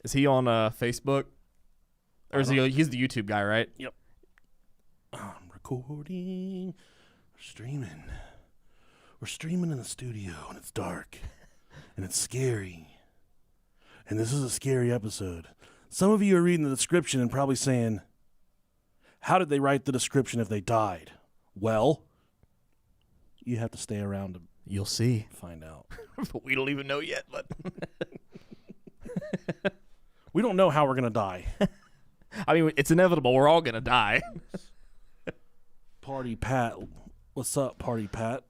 Is he on Facebook? Or is he's the YouTube guy, right? Yep. I'm recording. We're streaming. We're streaming in the studio, and it's dark. And it's scary. And this is a scary episode. Some of you are reading the description and probably saying, how did they write the description if they died? Well, you have to stay around to You'll see. find out. But we don't even know yet. But We don't know how we're going to die. I mean, it's inevitable. We're all going to die. Party Pat. What's up, Party Pat?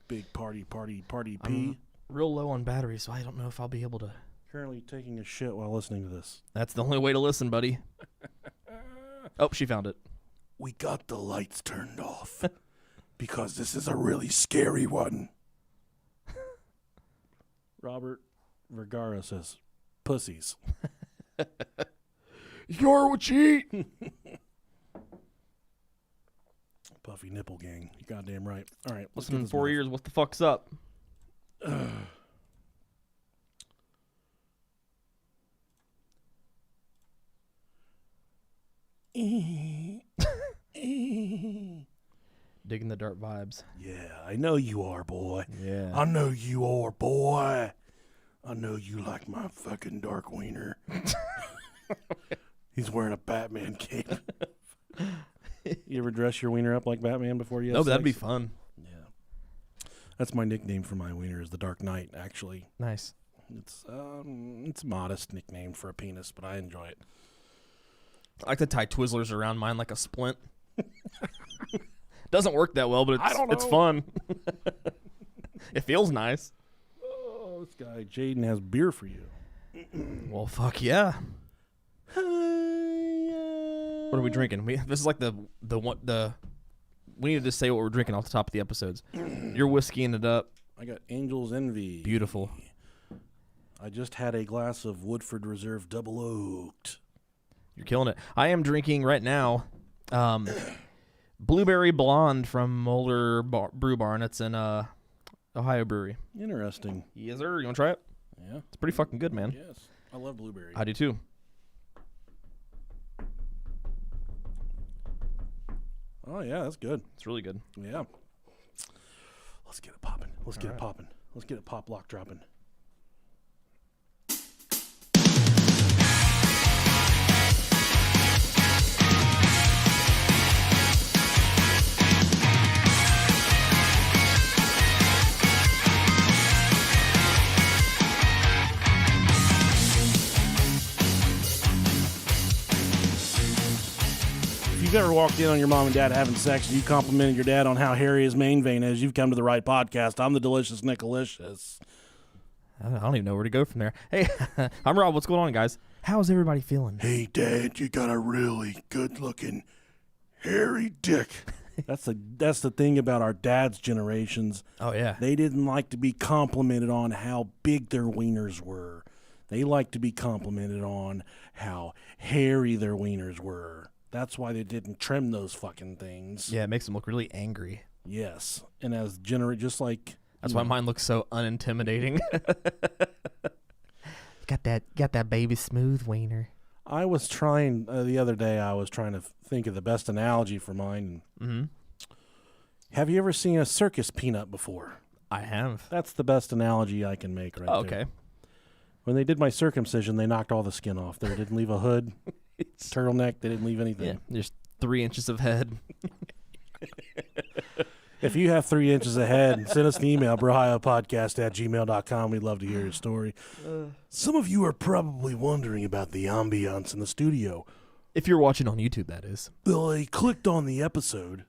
Big party P. I'm real low on battery, so I don't know if I'll be able to. Currently taking a shit while listening to this. That's the only way to listen, buddy. Oh, she found it. We got the lights turned off because this is a really scary one. Robert Vergara says, pussies. You're what you eat. Puffy nipple gang. You goddamn right. All right. Listen, in 4 years, what the fuck's up? Digging the dark vibes. Yeah, I know you are, boy. Yeah. I know you are, boy. I know you like my fucking dark wiener. He's wearing a Batman cape. You ever dress your wiener up like Batman before you have No, but sex? that'd be fun. Yeah. That's my nickname for my wiener is the Dark Knight, actually. Nice. It's a modest nickname for a penis, but I enjoy it. I like to tie Twizzlers around mine like a splint. Doesn't work that well, but it's fun. It feels nice. Oh, this guy Jaden has beer for you. Well, fuck yeah. What are we drinking? This is like the we need to say what we're drinking off the top of the episodes. You're whiskeying it up. I got Angel's Envy. Beautiful. I just had a glass of Woodford Reserve Double Oaked. You're killing it. I am drinking right now Blueberry Blonde from Moeller Brew Barn. It's in Ohio Brewery. Interesting. Yes, sir. You want to try it? Yeah. It's pretty fucking good, man. Yes. I love blueberry. I do too. Oh, yeah, that's good. It's really good. Yeah. Let's get it popping. Let's get it popping. Let's get it pop lock dropping. If you've ever walked in on your mom and dad having sex and you complimented your dad on how hairy his main vein is, you've come to the right podcast. I'm the delicious Nicolicious. I don't even know where to go from there. Hey, I'm Rob. What's going on, guys? How's everybody feeling? Hey, Dad, you got a really good-looking hairy dick. That's the thing about our dad's generations. Oh, yeah. They didn't like to be complimented on how big their wieners were. They liked to be complimented on how hairy their wieners were. That's why they didn't trim those fucking things. Yeah, it makes them look really angry. Yes. And as just like... That's why mine looks so unintimidating. Got that baby smooth wiener. I was trying, the other day, I was trying to think of the best analogy for mine. Mm-hmm. Have you ever seen a circus peanut before? I have. That's the best analogy I can make right there. Okay. When they did my circumcision, they knocked all the skin off. They didn't leave a hood, turtleneck. They didn't leave anything. Yeah, just 3 inches of head. If you have 3 inches of head, send us an email, brohiopodcast@gmail.com. We'd love to hear your story. Some of you are probably wondering about the ambiance in the studio. If you're watching on YouTube, that is. Well, I clicked on the episode.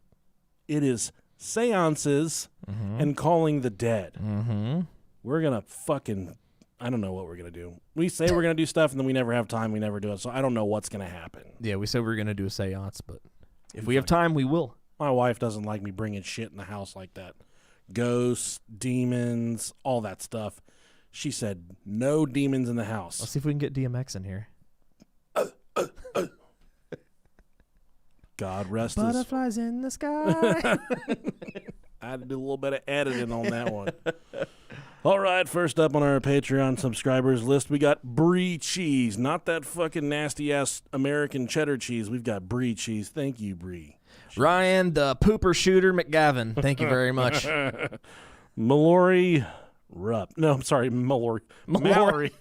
It is Seances and Calling the Dead. Mm-hmm. We're going to fucking... I don't know what we're going to do. We say we're going to do stuff, and then we never have time. We never do it. So I don't know what's going to happen. Yeah, we said we were going to do a seance, but if we have time, we will. My wife doesn't like me bringing shit in the house like that. Ghosts, demons, all that stuff. She said, no demons in the house. Let's see if we can get DMX in here. God rest his... Butterflies in the sky. I had to do a little bit of editing on that one. All right, first up on our Patreon subscribers list, we got Brie cheese. Not that fucking nasty-ass American cheddar cheese. We've got Brie cheese. Thank you, Brie. Ryan, the pooper shooter McGavin. Thank you very much. Mallory Rupp. No, I'm sorry, Mallory. Mallory.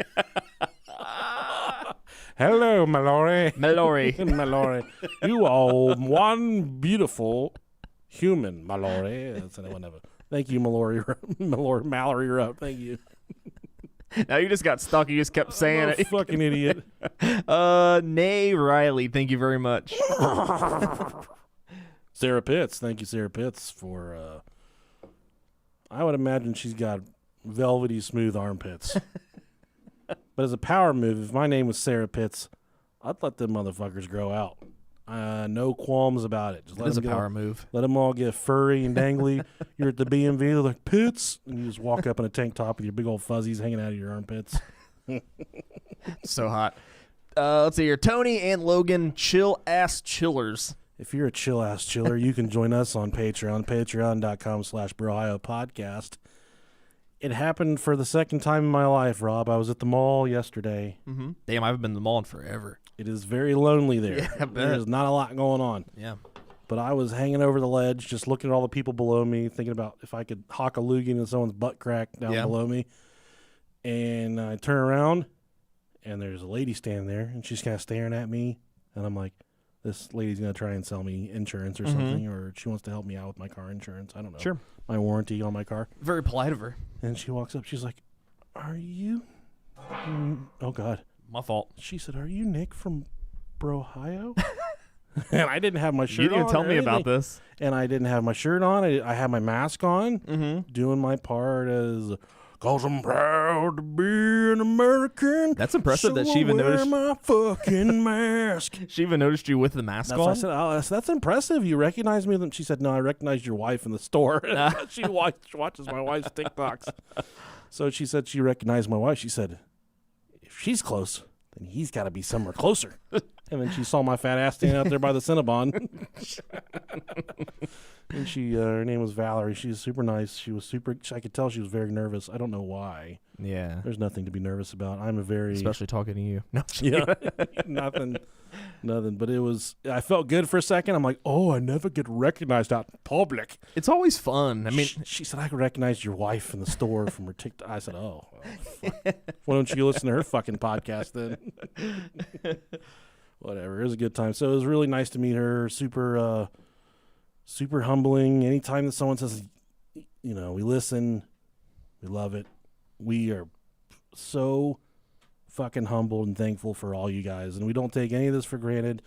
Hello, Mallory. Mallory. Mallory. You are one beautiful human, Mallory. That's whatever. Thank you, Mallory Mallory Rupp. Thank you. Now you just got stuck. You just kept saying it. Fucking idiot. Nay Riley. Thank you very much. Sarah Pitts. Thank you, Sarah Pitts, for, I would imagine she's got velvety smooth armpits. But as a power move, if my name was Sarah Pitts, I'd let them motherfuckers grow out. No qualms about it. Just It is a power move. Let them all get furry and dangly. You're at the BMV, they're like, Pitts. And you just walk up in a tank top with your big old fuzzies hanging out of your armpits. So hot. Let's see here. Tony and Logan, chill ass chillers. If you're a chill ass chiller, you can join us on Patreon, patreon.com/BroHioPodcast. It happened for the second time in my life, Rob. I was at the mall yesterday. Mm-hmm. Damn, I haven't been to the mall in forever. It is very lonely there. Yeah, I bet. There's not a lot going on. Yeah. But I was hanging over the ledge, just looking at all the people below me, thinking about if I could hock a loogie into someone's butt crack down below me. And I turn around, and there's a lady standing there, and she's kind of staring at me. And I'm like, this lady's going to try and sell me insurance or something, or she wants to help me out with my car insurance. I don't know. Sure. My warranty on my car. Very polite of her. And she walks up. She's like, are you... Oh, God. My fault. She said, are you Nick from Brohio? And I didn't have my shirt on. You didn't even tell me about this. And I didn't have my shirt on. I had my mask on, doing my part as... Cause I'm proud to be an American. That's impressive so that she even noticed my fucking mask. She even noticed you with the mask That's on. what I said. Oh, that's impressive. You recognize me? She said, "No, I recognized your wife in the store." She watches my wife's TikToks. So she said she recognized my wife. She said, "If she's close, then he's got to be somewhere closer." And then she saw my fat ass standing out there by the Cinnabon. And her name was Valerie. She's super nice. She was I could tell she was very nervous. I don't know why. Yeah. There's nothing to be nervous about. I'm a very... Especially talking to you. No. Yeah. Nothing. But I felt good for a second. I'm like, oh, I never get recognized out in public. It's always fun. I mean... She said, I recognized your wife in the store from her TikTok. I said, oh, fuck. Why don't you listen to her fucking podcast then? Whatever. It was a good time. So it was really nice to meet her. Super humbling. Anytime that someone says, we listen, we love it. We are so fucking humbled and thankful for all you guys. And we don't take any of this for granted.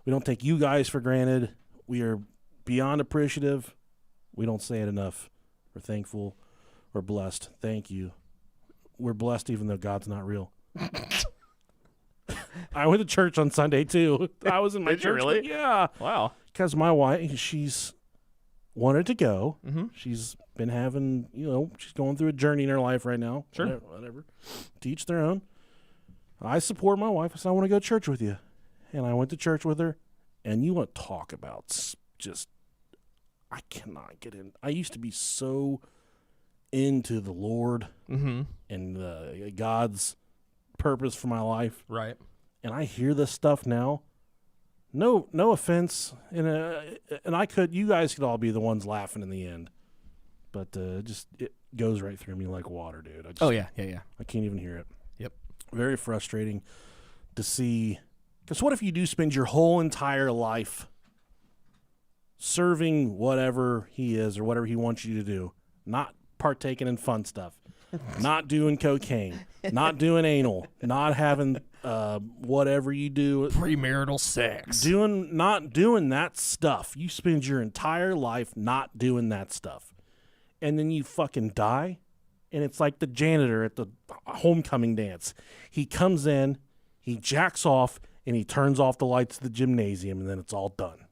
We don't take you guys for granted. We are beyond appreciative. We don't say it enough. We're thankful. We're blessed. Thank you. We're blessed even though God's not real. I went to church on Sunday, too. I was in my Did you church. really? Yeah. Wow. Because my wife, she's wanted to go. Mm-hmm. She's been having, she's going through a journey in her life right now. Sure. Whatever. To each their own. I support my wife. I said, I want to go to church with you. And I went to church with her. And you want to talk about just, I cannot get in. I used to be so into the Lord and God's purpose for my life. Right. And I hear this stuff now. No offense. And you guys could all be the ones laughing in the end. But it goes right through me like water, dude. Yeah. I can't even hear it. Yep. Very frustrating to see. Because what if you do spend your whole entire life serving whatever he is or whatever he wants you to do, not partaking in fun stuff, not doing cocaine, not doing anal, not having whatever you do, premarital sex, not doing that stuff. You spend your entire life not doing that stuff, and then you fucking die, and it's like the janitor at the homecoming dance. He comes in, he jacks off, and he turns off the lights of the gymnasium, and then it's all done.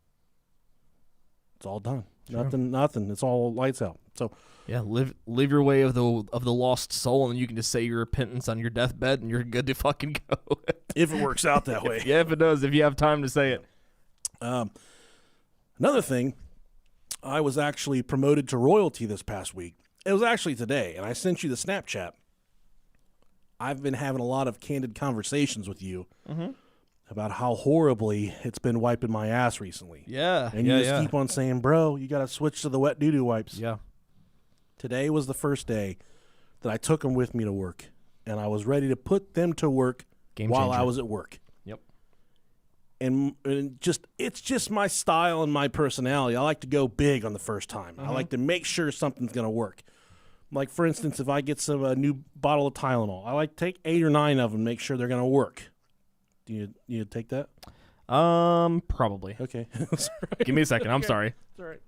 It's all done. Sure. Nothing. It's all lights out. So yeah, live your way of the lost soul, and you can just say your repentance on your deathbed, and you're good to fucking go. If it works out that way. Yeah, if it does, if you have time to say it. Another thing, I was actually promoted to royalty this past week, It was actually today, and I sent you the Snapchat. I've been having a lot of candid conversations with you about how horribly it's been wiping my ass recently. Yeah. And you just keep on saying, bro, you got to switch to the wet doo-doo wipes. Yeah. Today was the first day that I took them with me to work, and I was ready to put them to work while I was at work. Yep. And it's just my style and my personality. I like to go big on the first time. I like to make sure something's going to work. Like, for instance, if I get a new bottle of Tylenol, I like to take 8 or 9 of them, make sure they're going to work. Do you take that? Probably. Okay. Give me a second. I'm sorry. It's all right.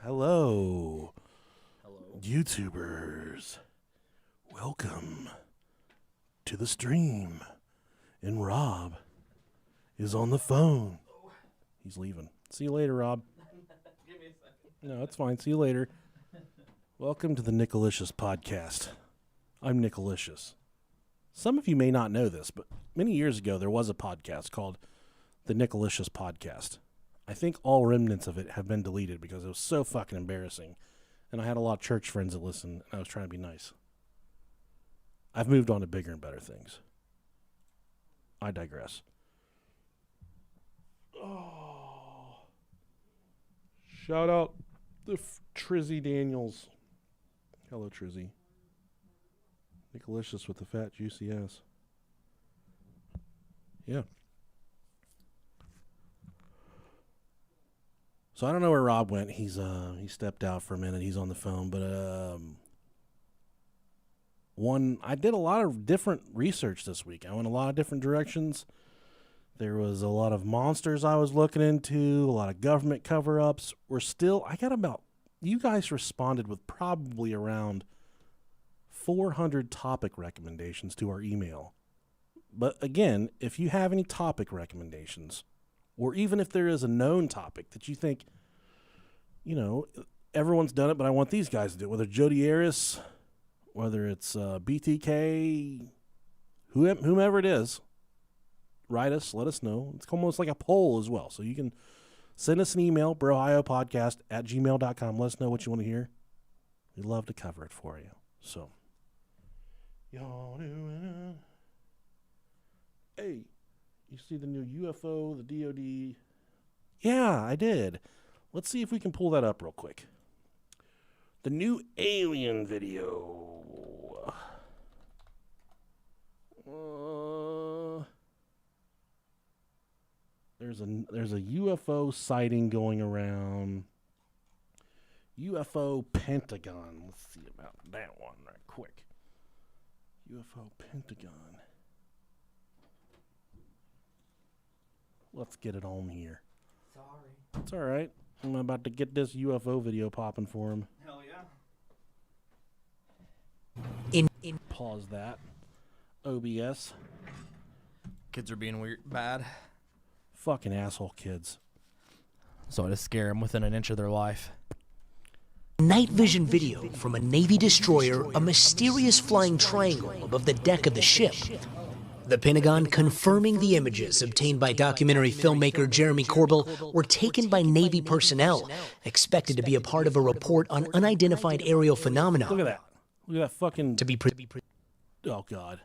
Hello. YouTubers. Welcome to the stream. And Rob is on the phone. He's leaving. See you later, Rob. Give me a second. No, that's fine. See you later. Welcome to the Nicolicious podcast. I'm Nicolicious. Some of you may not know this, but many years ago there was a podcast called the Nicolicious Podcast. I think all remnants of it have been deleted because it was so fucking embarrassing. And I had a lot of church friends that listened, and I was trying to be nice. I've moved on to bigger and better things. I digress. Oh. Shout out to Trizzy Daniels. Hello, Trizzy. Nicolicious with the fat, juicy ass. Yeah. So I don't know where Rob went. He stepped out for a minute. He's on the phone, but I did a lot of different research this week. I went a lot of different directions. There was a lot of monsters I was looking into, a lot of government cover-ups. You guys responded with probably around 400 topic recommendations to our email. But again, if you have any topic recommendations, or even if there is a known topic that you think, everyone's done it, but I want these guys to do it, whether Jody Aris, whether it's BTK, whomever it is, write us, let us know. It's almost like a poll as well. So you can send us an email, brohiopodcast@gmail.com. Let us know what you want to hear. We'd love to cover it for you. So, hey, you see the new UFO, the DOD? Yeah, I did. Let's see if we can pull that up real quick. The new alien video. There's a UFO sighting going around. UFO Pentagon. Let's see about that one right quick. UFO Pentagon. Let's get it on here. Sorry. It's all right. I'm about to get this UFO video popping for him. Hell In Pause that. OBS. Kids are being weird, bad. Fucking asshole kids. So I just scare them within an inch of their life. night vision video from a Navy destroyer, a mysterious flying triangle above the deck of the ship. The Pentagon confirming the images obtained by documentary filmmaker Jeremy Corbell were taken by Navy personnel, expected to be a part of a report on unidentified aerial phenomena. Look at that. Look at that fucking... Oh, God.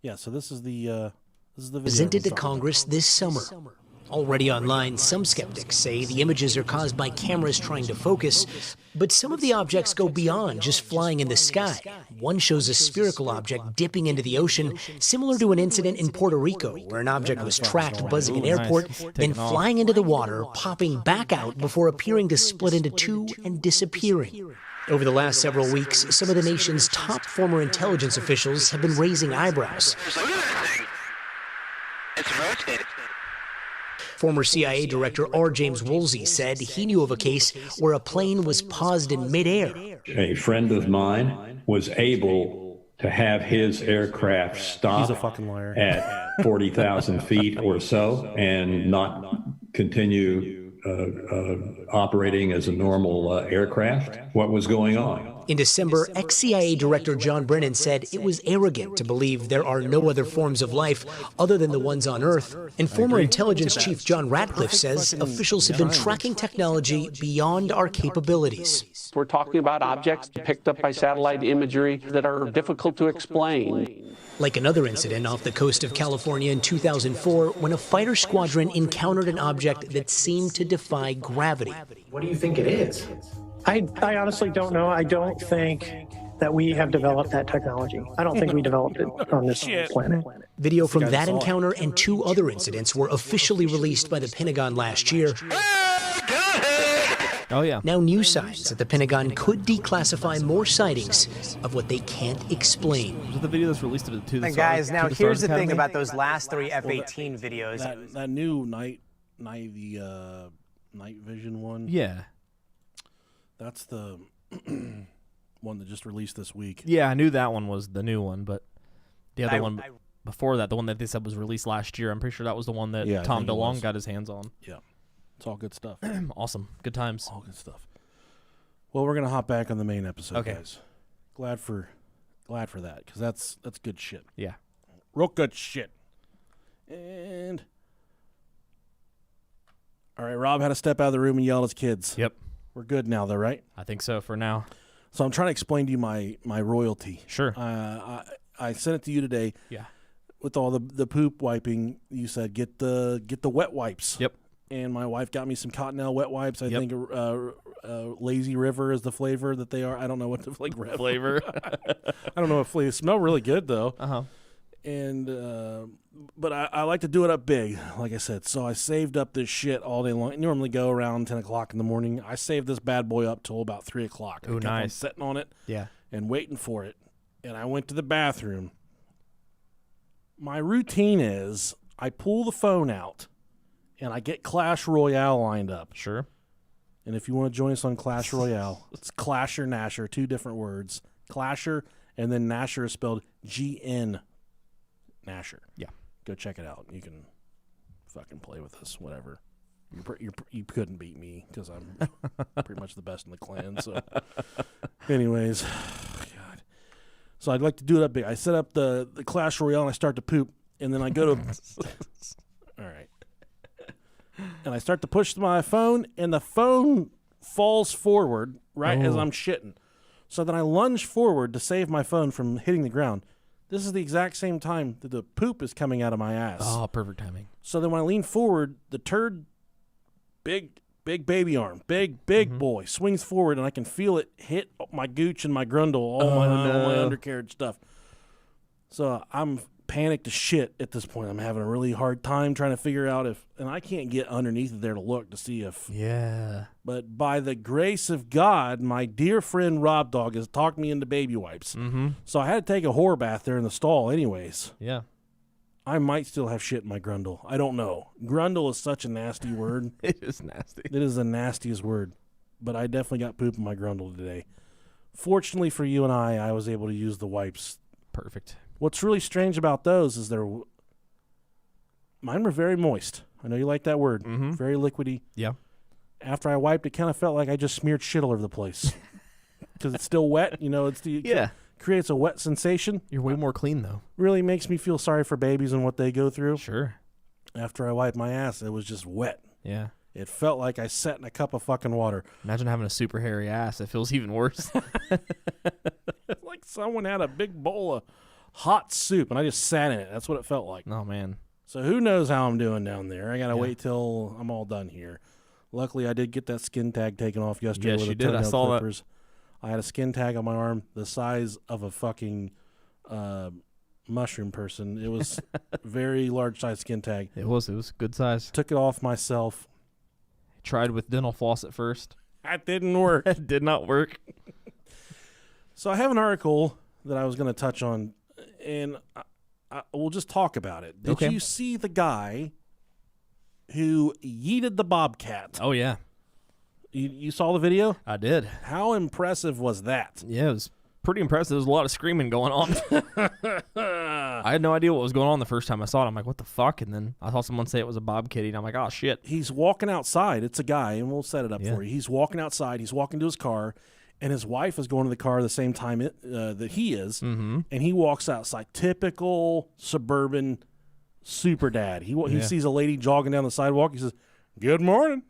Yeah, so this is the video. Presented to Congress this summer. Already online, some skeptics say the images are caused by cameras trying to focus, but some of the objects go beyond just flying in the sky. One shows a spherical object dipping into the ocean, similar to an incident in Puerto Rico, where an object was tracked buzzing an airport, then flying into the water, popping back out before appearing to split into two and disappearing. Over the last several weeks, some of the nation's top former intelligence officials have been raising eyebrows. Look at that thing. It's rotating. Former CIA Director R. James Woolsey said he knew of a case where a plane was paused in midair. A friend of mine was able to have his aircraft stop He's a fucking liar. at 40,000 feet or so and not continue operating as a normal aircraft? What was going on? In December, ex-CIA Director John Brennan said it was arrogant to believe there are no other forms of life other than the ones on Earth. And former intelligence chief John Ratcliffe says officials have been tracking technology beyond our capabilities. We're talking about objects picked up by satellite imagery that are difficult to explain. Like another incident off the coast of California in 2004 when a fighter squadron encountered an object that seemed to defy gravity. What do you think it is? I honestly don't know. I don't think that we have developed that technology. I don't think we developed it on this planet. Video from that encounter and 2 other incidents were officially released by the Pentagon last year. Oh, yeah. Now new signs that the Pentagon could declassify more sightings of what they can't explain. Was it the video that's released to the And guys, now here's the thing about those last 3 F-18 videos. That new night vision one. Yeah. That's the one that just released this week. Yeah, I knew that one was the new one, but the other one before that, the one that they said was released last year, I'm pretty sure that was the one that Tom DeLonge got his hands on. Yeah. It's all good stuff. Awesome. Good times. All good stuff. Well, we're going to hop back on the main episode, Okay. guys. Glad for that, because that's good shit. Yeah. Real good shit. And all right, Rob had to step out of the room and yell at his kids. Yep. We're good now, though, right? I think so for now. So I'm trying to explain to you my royalty. Sure. I sent it to you today. Yeah. With all the poop wiping, you said get the wet wipes. Yep. And my wife got me some Cottonelle wet wipes. I think Lazy River is the flavor that they are. I don't know what the flavor. I don't know what flavor. They smell really good though. Uh-huh. And but I like to do it up big, like I said. So I saved up this shit all day long. I normally go around 10 o'clock in the morning. I saved this bad boy up till about 3 o'clock. Oh, nice. Sitting on it. Yeah. And waiting for it. And I went to the bathroom. My routine is I pull the phone out and I get Clash Royale lined up. Sure. And if you want to join us on Clash Royale, it's Clasher Nasher, 2 different words. Clasher, and then Nasher is spelled G-N Nasher. Yeah. Go check it out. You can fucking play with us, whatever. You couldn't beat me because I'm pretty much the best in the clan. So, anyways, God. So I'd like to do it up big. I set up the Clash Royale and I start to poop, and then I go to. All right. And I start to push my phone, and the phone falls forward as I'm shitting. So then I lunge forward to save my phone from hitting the ground. This is the exact same time that the poop is coming out of my ass. Oh, perfect timing. So then when I lean forward, the turd, big baby arm, big boy, swings forward, and I can feel it hit my gooch and my grundle, all my undercarriage stuff. So I'm panicked to shit at this point. I'm having a really hard time trying to figure out and I can't get underneath there to look to see if. Yeah. But by the grace of God, my dear friend Rob Dog has talked me into baby wipes. Mm-hmm. So I had to take a whore bath there in the stall anyways. Yeah. I might still have shit in my grundle. I don't know. Grundle is such a nasty word. It is nasty. It is the nastiest word. But I definitely got poop in my grundle today. Fortunately for you and I was able to use the wipes. Perfect. What's really strange about those is mine were very moist. I know you like that word. Mm-hmm. Very liquidy. Yeah. After I wiped, it kind of felt like I just smeared shit all over the place. Because it's still wet. Creates a wet sensation. You're way more clean, though. Really makes me feel sorry for babies and what they go through. Sure. After I wiped my ass, it was just wet. Yeah. It felt like I sat in a cup of fucking water. Imagine having a super hairy ass. It feels even worse. Like someone had a big bowl of hot soup, and I just sat in it. That's what it felt like. Oh, man. So who knows how I'm doing down there. I got to wait till I'm all done here. Luckily, I did get that skin tag taken off yesterday. Yes, with you the did. I saw clippers. That. I had a skin tag on my arm the size of a fucking mushroom person. It was very large size skin tag. It was good size. Took it off myself. Tried with dental floss at first. That didn't work. It did not work. So I have an article that I was going to touch on, and we'll just talk about it. Did you see the guy who yeeted the Bobcat? Oh, yeah. You saw the video? I did. How impressive was that? Yeah, it was pretty impressive. There was a lot of screaming going on. I had no idea what was going on the first time I saw it. I'm like, what the fuck? And then I saw someone say it was a Bob Kitty, and I'm like, oh, shit. He's walking outside. It's a guy, and we'll set it up for you. He's walking outside. He's walking to his car, and his wife is going to the car at the same time that he is, and he walks outside. Typical suburban super dad. He sees a lady jogging down the sidewalk. He says, good morning.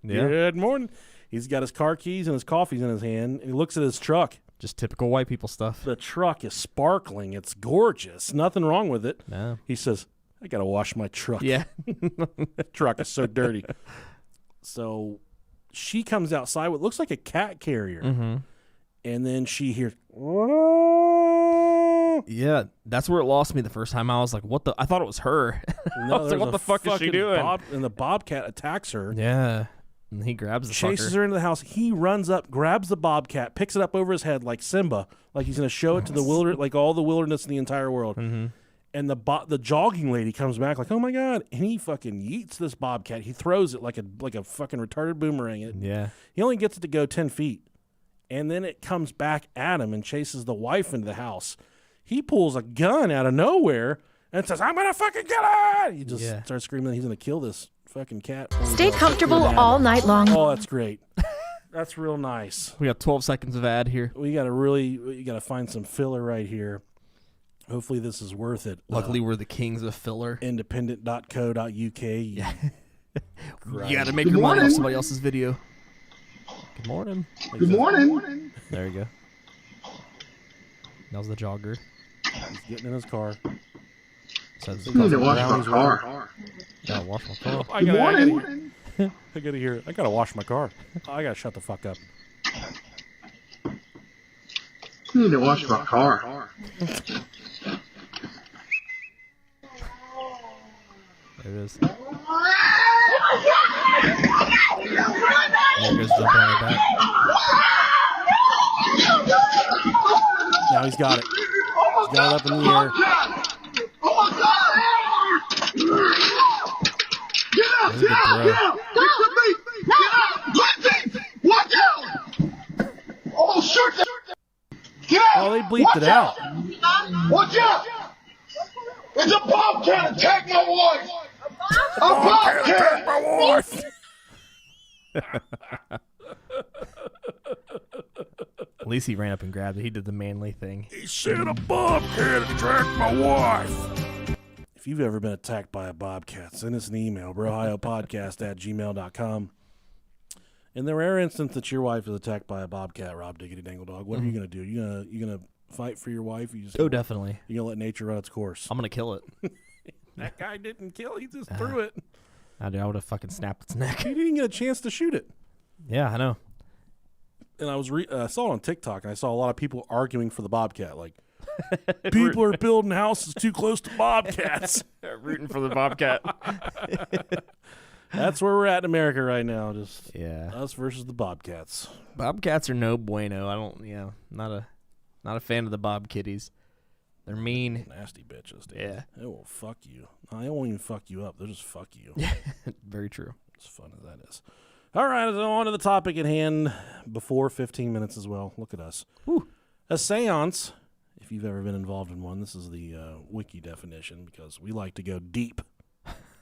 Good morning. He's got his car keys and his coffee's in his hand, and he looks at his truck. Just typical white people stuff. The truck is sparkling. It's gorgeous. Nothing wrong with it. No. He says, I got to wash my truck. Yeah. That truck is so dirty. So she comes outside with looks like a cat carrier. And then she hears, yeah, that's where it lost me the first time. I was like, what the? I thought it was her. no, I was like, what the fuck is she doing? And the Bobcat attacks her. Yeah. And he grabs the chases fucker. her into the house. He runs up, grabs the Bobcat, picks it up over his head like Simba, like he's going to show it to the like all the wilderness in the entire world. And the jogging lady comes back like, oh my god! And he fucking yeets this Bobcat. He throws it like a fucking retarded boomerang. He only gets it to go 10 feet, and then it comes back at him and chases the wife into the house. He pulls a gun out of nowhere and says, I'm going to fucking kill it! He just starts screaming that he's going to kill this fucking cat. Stay comfortable all night long. Oh, that's great. That's real nice. We got 12 seconds of ad here. You got to find some filler right here. Hopefully this is worth it. Luckily, we're the kings of filler. Independent.co.uk. Yeah. You got to make your money off somebody else's video. Good morning. Good morning. There you go. That was the jogger. He's getting in his car. You need to wash my car. Gotta wash my car. Good morning. I gotta hear. I gotta wash my car. I gotta shut the fuck up. You need to wash my car. There it is. There goes jumping on her back. Now he's got it. He's got it up in the air. Oh my god! Get out! Get out! Get out! Get out! Watch out! Oh, shoot that! Get out! Oh, they bleeped it out. Watch out! It's a Bobcat attack my wife! A Bobcat attack my wife! At least he ran up and grabbed it. He did the manly thing. He said a Bobcat attacked my wife. If you've ever been attacked by a Bobcat, send us an email, brohiopodcast@gmail.com. In the rare instance that your wife is attacked by a Bobcat, Rob Diggity Dangle Dog, what are you going to do? You gonna fight for your wife? Definitely. You going to let nature run its course? I'm going to kill it. That guy didn't kill. He just threw it. I would have fucking snapped its neck. He didn't get a chance to shoot it. Yeah, I know. And I was I saw it on TikTok, and I saw a lot of people arguing for the Bobcat. Like, people are building houses too close to Bobcats. Rooting for the Bobcat. That's where we're at in America right now. Just us versus the Bobcats. Bobcats are no bueno. I don't. Not a fan of the Bob Kitties. They're mean, nasty bitches. Dude. Yeah, they will fuck you. No, they won't even fuck you up. They'll just fuck you. Very true. As fun as that is. All right, so on to the topic at hand. Before 15 minutes as well. Look at us. Whew. A seance. If you've ever been involved in one, this is the wiki definition because we like to go deep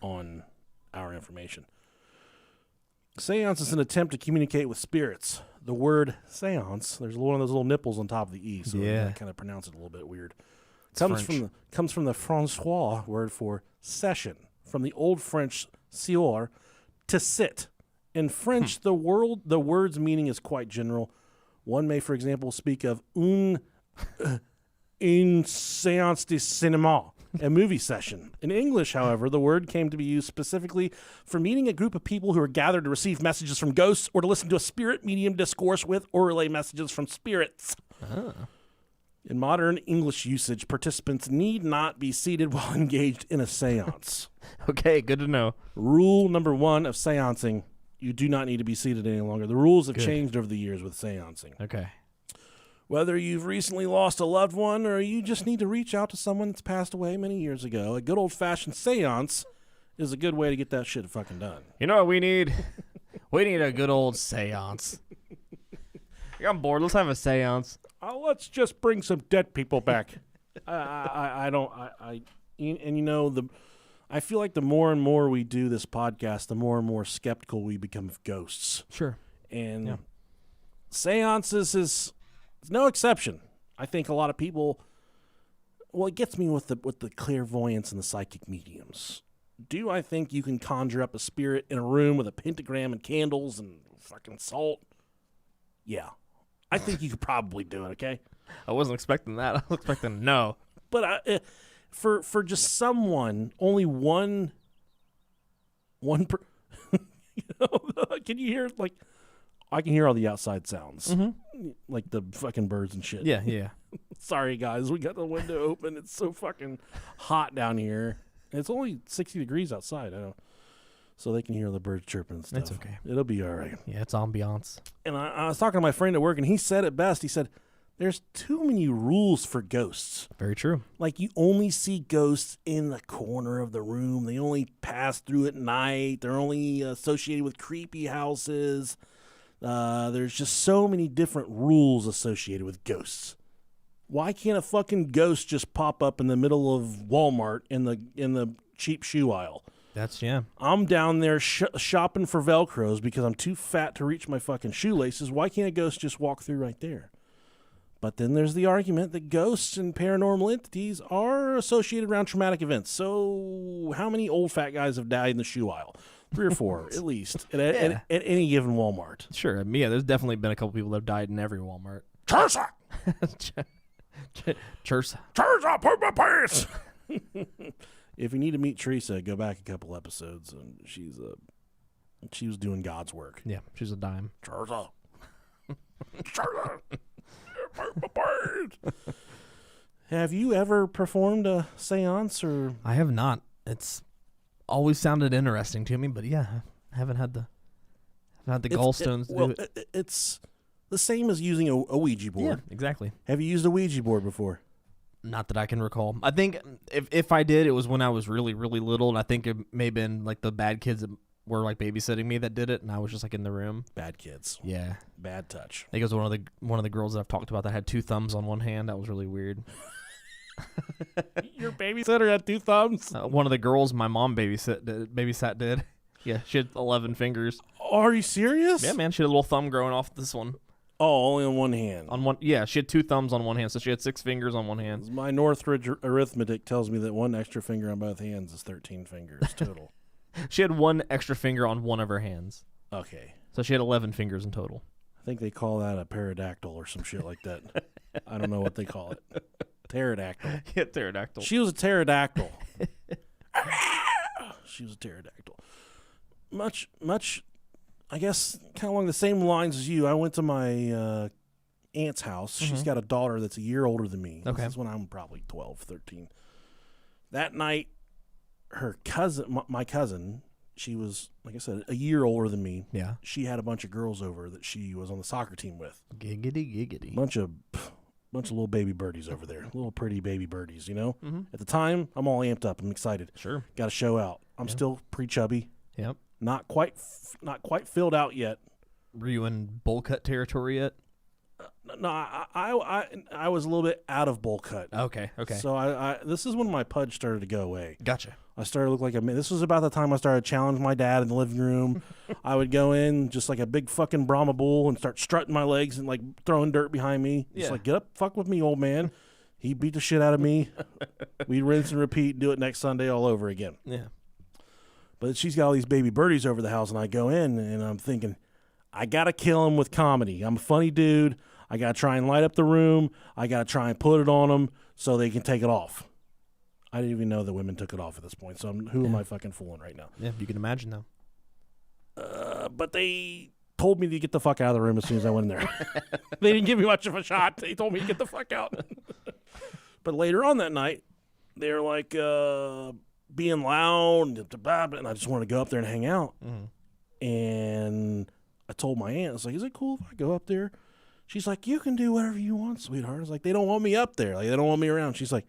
on our information. Seance is an attempt to communicate with spirits. The word seance, there's one of those little nipples on top of the E, so I kind of pronounce it a little bit weird. Comes from the Francois word for session, from the Old French seoir, to sit. In French, the word's meaning is quite general. One may, for example, speak of une séance de cinéma, a movie session. In English, however, the word came to be used specifically for meeting a group of people who are gathered to receive messages from ghosts or to listen to a spirit medium discourse with or relay messages from spirits. Oh. In modern English usage, participants need not be seated while engaged in a seance. Okay, good to know. Rule number 1 of seancing, you do not need to be seated any longer. The rules have changed over the years with seancing. Okay. Whether you've recently lost a loved one or you just need to reach out to someone that's passed away many years ago, a good old-fashioned seance is a good way to get that shit fucking done. You know what we need? We need a good old seance. I'm bored. Let's have a seance. Let's just bring some dead people back. I don't. And you know I feel like the more and more we do this podcast, the more and more skeptical we become of ghosts. Sure. And seances is no exception. I think a lot of people. Well, it gets me with the clairvoyance and the psychic mediums. Do I think you can conjure up a spirit in a room with a pentagram and candles and fucking salt? Yeah, I think you could probably do it. Okay. I wasn't expecting that. I was expecting no. But for just someone, only one. You know, can you hear like? I can hear all the outside sounds, like the fucking birds and shit. Yeah. Sorry, guys, we got the window open. It's so fucking hot down here. It's only 60 degrees outside. So they can hear the birds chirping and stuff. That's okay. It'll be all right. Yeah, it's ambiance. And I was talking to my friend at work, and he said it best. He said, there's too many rules for ghosts. Very true. Like, you only see ghosts in the corner of the room. They only pass through at night. They're only associated with creepy houses. There's just so many different rules associated with ghosts. Why can't a fucking ghost just pop up in the middle of Walmart in the cheap shoe aisle? I'm down there shopping for Velcros because I'm too fat to reach my fucking shoelaces. Why can't a ghost just walk through right there? But then there's the argument that ghosts and paranormal entities are associated around traumatic events. So how many old fat guys have died in the shoe aisle? 3 or 4 at least at any given Walmart. Sure. Yeah, there's definitely been a couple people that have died in every Walmart. Chursa! Chursa, put my pants! If you need to meet Teresa, go back a couple episodes, and she was doing God's work. Yeah, she's a dime. Teresa! Put my pants! Have you ever performed a seance? Or I have not. It's always sounded interesting to me, but yeah, I haven't had the gallstones to do it. It's the same as using a Ouija board. Yeah, exactly. Have you used a Ouija board before? Not that I can recall. I think if I did, it was when I was really, really little, and I think it may have been like the bad kids that were like babysitting me that did it, and I was just like in the room. Bad kids. Yeah. Bad touch. I think it was one of the girls that I've talked about that had 2 thumbs on one hand. That was really weird. Your babysitter had 2 thumbs? One of the girls my mom babysat did. Yeah, she had 11 fingers. Are you serious? Yeah, man. She had a little thumb growing off this one. Oh, only on one hand. Yeah, she had 2 thumbs on one hand, so she had 6 fingers on one hand. My Northridge arithmetic tells me that 1 extra finger on both hands is 13 fingers total. She had 1 extra finger on one of her hands. Okay. So she had 11 fingers in total. I think they call that a pterodactyl or some shit like that. I don't know what they call it. Pterodactyl. Yeah, pterodactyl. She was a pterodactyl. She was a pterodactyl. Much, I guess, kind of along the same lines as you. I went to my aunt's house. She's got a daughter that's a year older than me. Okay. This is when I'm probably 12, 13. That night, her cousin, my cousin, she was, like I said, a year older than me. Yeah. She had a bunch of girls over that she was on the soccer team with. Giggity, giggity. Bunch of little baby birdies over there. Little pretty baby birdies, you know? Mm-hmm. At the time, I'm all amped up. I'm excited. Sure. Got to show out. I'm still pre-chubby. Yep. Not quite filled out yet. Were you in bowl cut territory yet? No, I was a little bit out of bowl cut. Okay. So this is when my pudge started to go away. Gotcha. I started to look like this was about the time I started to challenge my dad in the living room. I would go in just like a big fucking Brahma bull and start strutting my legs and like throwing dirt behind me. Just like, get up, fuck with me, old man. He beat the shit out of me. We'd rinse and repeat and do it next Sunday all over again. Yeah. But she's got all these baby birdies over the house, and I go in, and I'm thinking, I got to kill him with comedy. I'm a funny dude. I got to try and light up the room. I got to try and put it on them so they can take it off. I didn't even know that women took it off at this point, so who am I fucking fooling right now? Yeah, you can imagine, though. But they told me to get the fuck out of the room as soon as I went in there. They didn't give me much of a shot. They told me to get the fuck out. But later on that night, they were like being loud, and I just wanted to go up there and hang out. Mm-hmm. And I told my aunt, I was like, is it cool if I go up there? She's like, you can do whatever you want, sweetheart. I was like, they don't want me up there. Like, they don't want me around. She's like,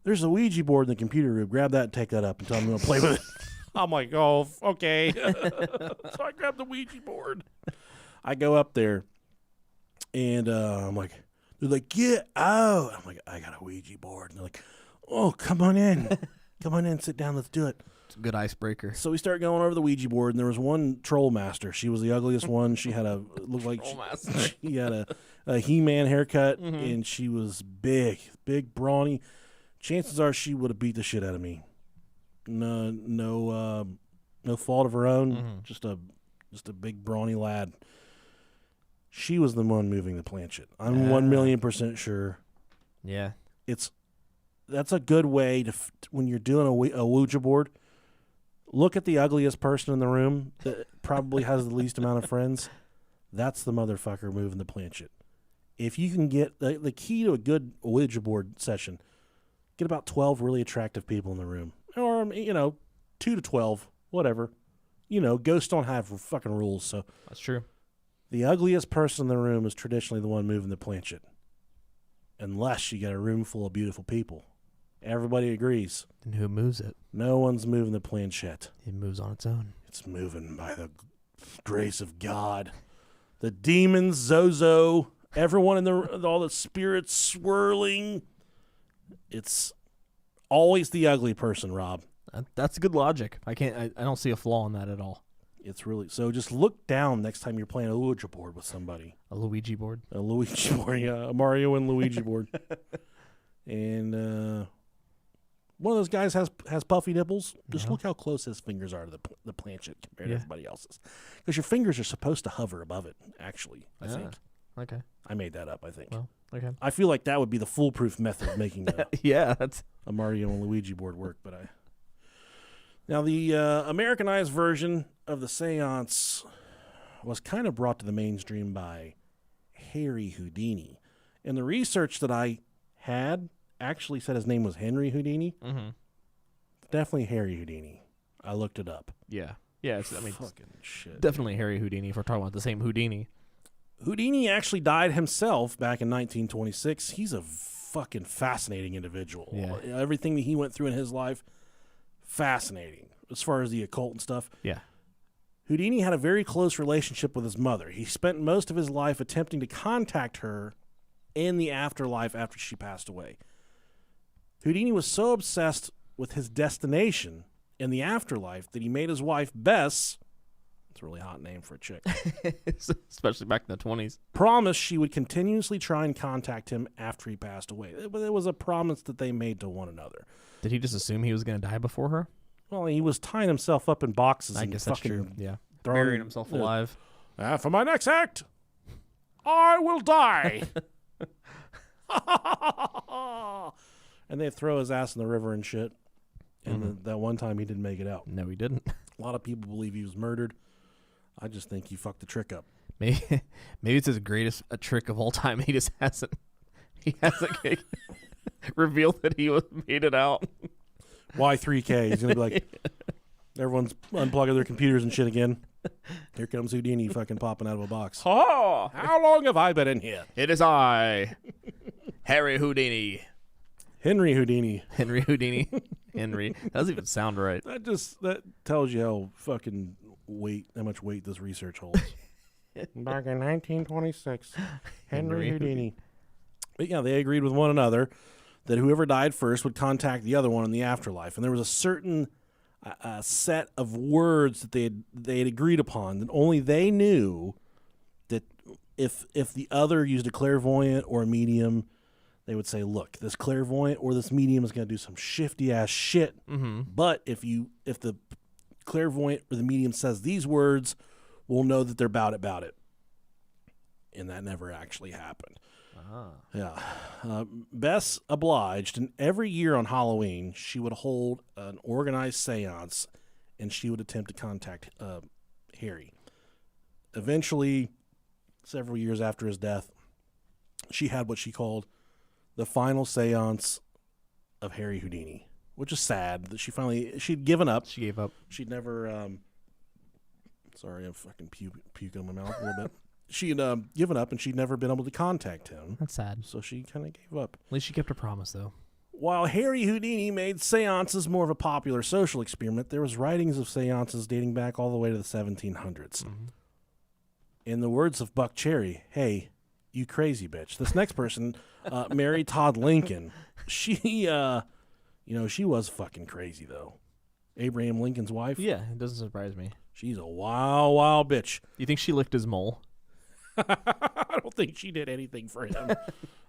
there's a Ouija board in the computer room. Grab that and take that up and tell me I'm going to play with it. I'm like, oh, okay. So I grabbed the Ouija board. I go up there, and I'm like, They're like, get out. I'm like, I got a Ouija board. And they're like, oh, come on in. Come on in, sit down, let's do it. It's a good icebreaker. So we start going over the Ouija board, and there was one troll master. She was the ugliest one. She had looked like she had a He-Man haircut, and she was big, brawny. Chances are she would have beat the shit out of me. No fault of her own. Just a big brawny lad. She was the one moving the planchette. I'm 1,000,000% sure. Yeah, that's a good way to when you're doing a Ouija board. Look at the ugliest person in the room that probably has the least amount of friends. That's the motherfucker moving the planchette. If you can get the key to a good Ouija board session, get about 12 really attractive people in the room, or 2 to 12, whatever. Ghosts don't have fucking rules, so that's true. The ugliest person in the room is traditionally the one moving the planchette, unless you got a room full of beautiful people. Everybody agrees. And who moves it? No one's moving the planchette. It moves on its own. It's moving by the grace of God. The demons, Zozo, everyone in all the spirits swirling. It's always the ugly person, Rob. That's good logic. I don't see a flaw in that at all. It's really so. Just look down next time you're playing a Ouija board with somebody. A Luigi board. A Luigi board, yeah, a Mario and Luigi board. And one of those guys has puffy nipples. Just look how close his fingers are to the planchette compared to everybody else's. Because your fingers are supposed to hover above it. Actually, I think. Okay. I made that up. I think. Well, okay. I feel like that would be the foolproof method of making that's a Mario and Luigi board work. Now the Americanized version of the seance was kind of brought to the mainstream by Harry Houdini, and the research that I had actually said his name was Henry Houdini. Definitely Harry Houdini. I looked it up. Yeah. Fucking shit. Definitely Harry Houdini if we're talking about the same Houdini. Houdini actually died himself back in 1926. He's a fucking fascinating individual. Yeah. Everything that he went through in his life, fascinating as far as the occult and stuff. Yeah. Houdini had a very close relationship with his mother. He spent most of his life attempting to contact her in the afterlife after she passed away. Houdini was so obsessed with his destination in the afterlife that he made his wife, Bess, it's a really hot name for a chick, especially back in the 20s, promise she would continuously try and contact him after he passed away. It was a promise that they made to one another. Did he just assume he was going to die before her? Well, he was tying himself up in boxes. I and guess that's true. Yeah. Burying Burying himself alive. For my next act, I will die. And they throw his ass in the river and shit. And that one time he didn't make it out. No, he didn't. A lot of people believe he was murdered. I just think he fucked the trick up. Maybe it's his greatest trick of all time. He just hasn't revealed that he made it out. Y3K. He's gonna be like, everyone's unplugging their computers and shit again. Here comes Houdini fucking popping out of a box. Oh, how long have I been in here? It is I, Harry Houdini. Henry Houdini. Henry Houdini. Henry. That doesn't even sound right. That tells you how much weight this research holds. Back in 1926, Henry Houdini. But yeah, they agreed with one another that whoever died first would contact the other one in the afterlife. And there was a certain set of words that they had agreed upon that only they knew, that if the other used a clairvoyant or a medium, they would say, look, this clairvoyant or this medium is going to do some shifty ass shit. But if the clairvoyant or the medium says these words, we'll know that they're about it. And that never actually happened. Yeah. Bess obliged, and every year on Halloween, she would hold an organized seance, and she would attempt to contact Harry. Eventually, several years after his death, she had what she called the final seance of Harry Houdini, which is sad that she'd given up. She gave up. She'd never, sorry, I'm fucking puking in my mouth a little bit. She had given up, and she'd never been able to contact him. That's sad. So she kind of gave up. At least she kept her promise, though. While Harry Houdini made seances more of a popular social experiment, there was writings of seances dating back all the way to the 1700s. In the words of Buck Cherry, hey, You crazy bitch. This next person, Mary Todd Lincoln, she, she was fucking crazy, though. Abraham Lincoln's wife. Yeah, it doesn't surprise me. She's a wild, wild bitch. You think she licked his mole? I don't think she did anything for him.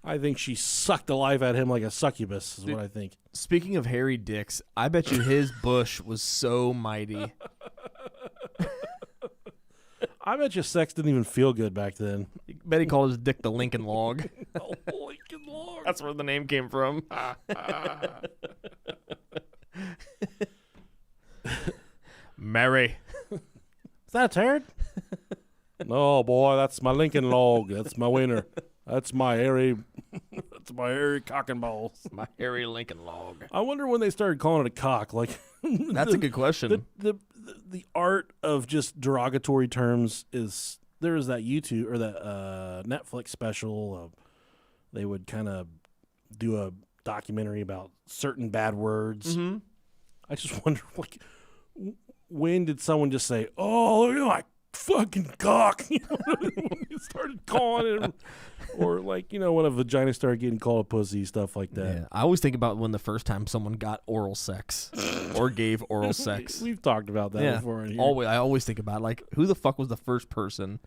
I think she sucked the life out of him like a succubus, is what I think. Speaking of hairy dicks, I bet you his bush was so mighty. I bet you sex didn't even feel good back then. I bet he called his dick the Lincoln Log. The Lincoln Log. That's where the name came from. Mary. Is that a turd? No, boy, that's my Lincoln Log. That's my winner. That's my hairy cock and balls. My hairy Lincoln Log. I wonder when they started calling it a cock. Like, that's a good question. The art of just derogatory terms is, there is that YouTube or that Netflix special. They would kind of do a documentary about certain bad words. Mm-hmm. I just wonder, like, when did someone just say, "Oh, look at my fucking cock"? When you started calling it, or like, when a vagina started getting called a pussy, stuff like that. Yeah, I always think about when the first time someone got oral sex or gave oral sex. We've talked about that before. In here. I always think about, like, who the fuck was the first person?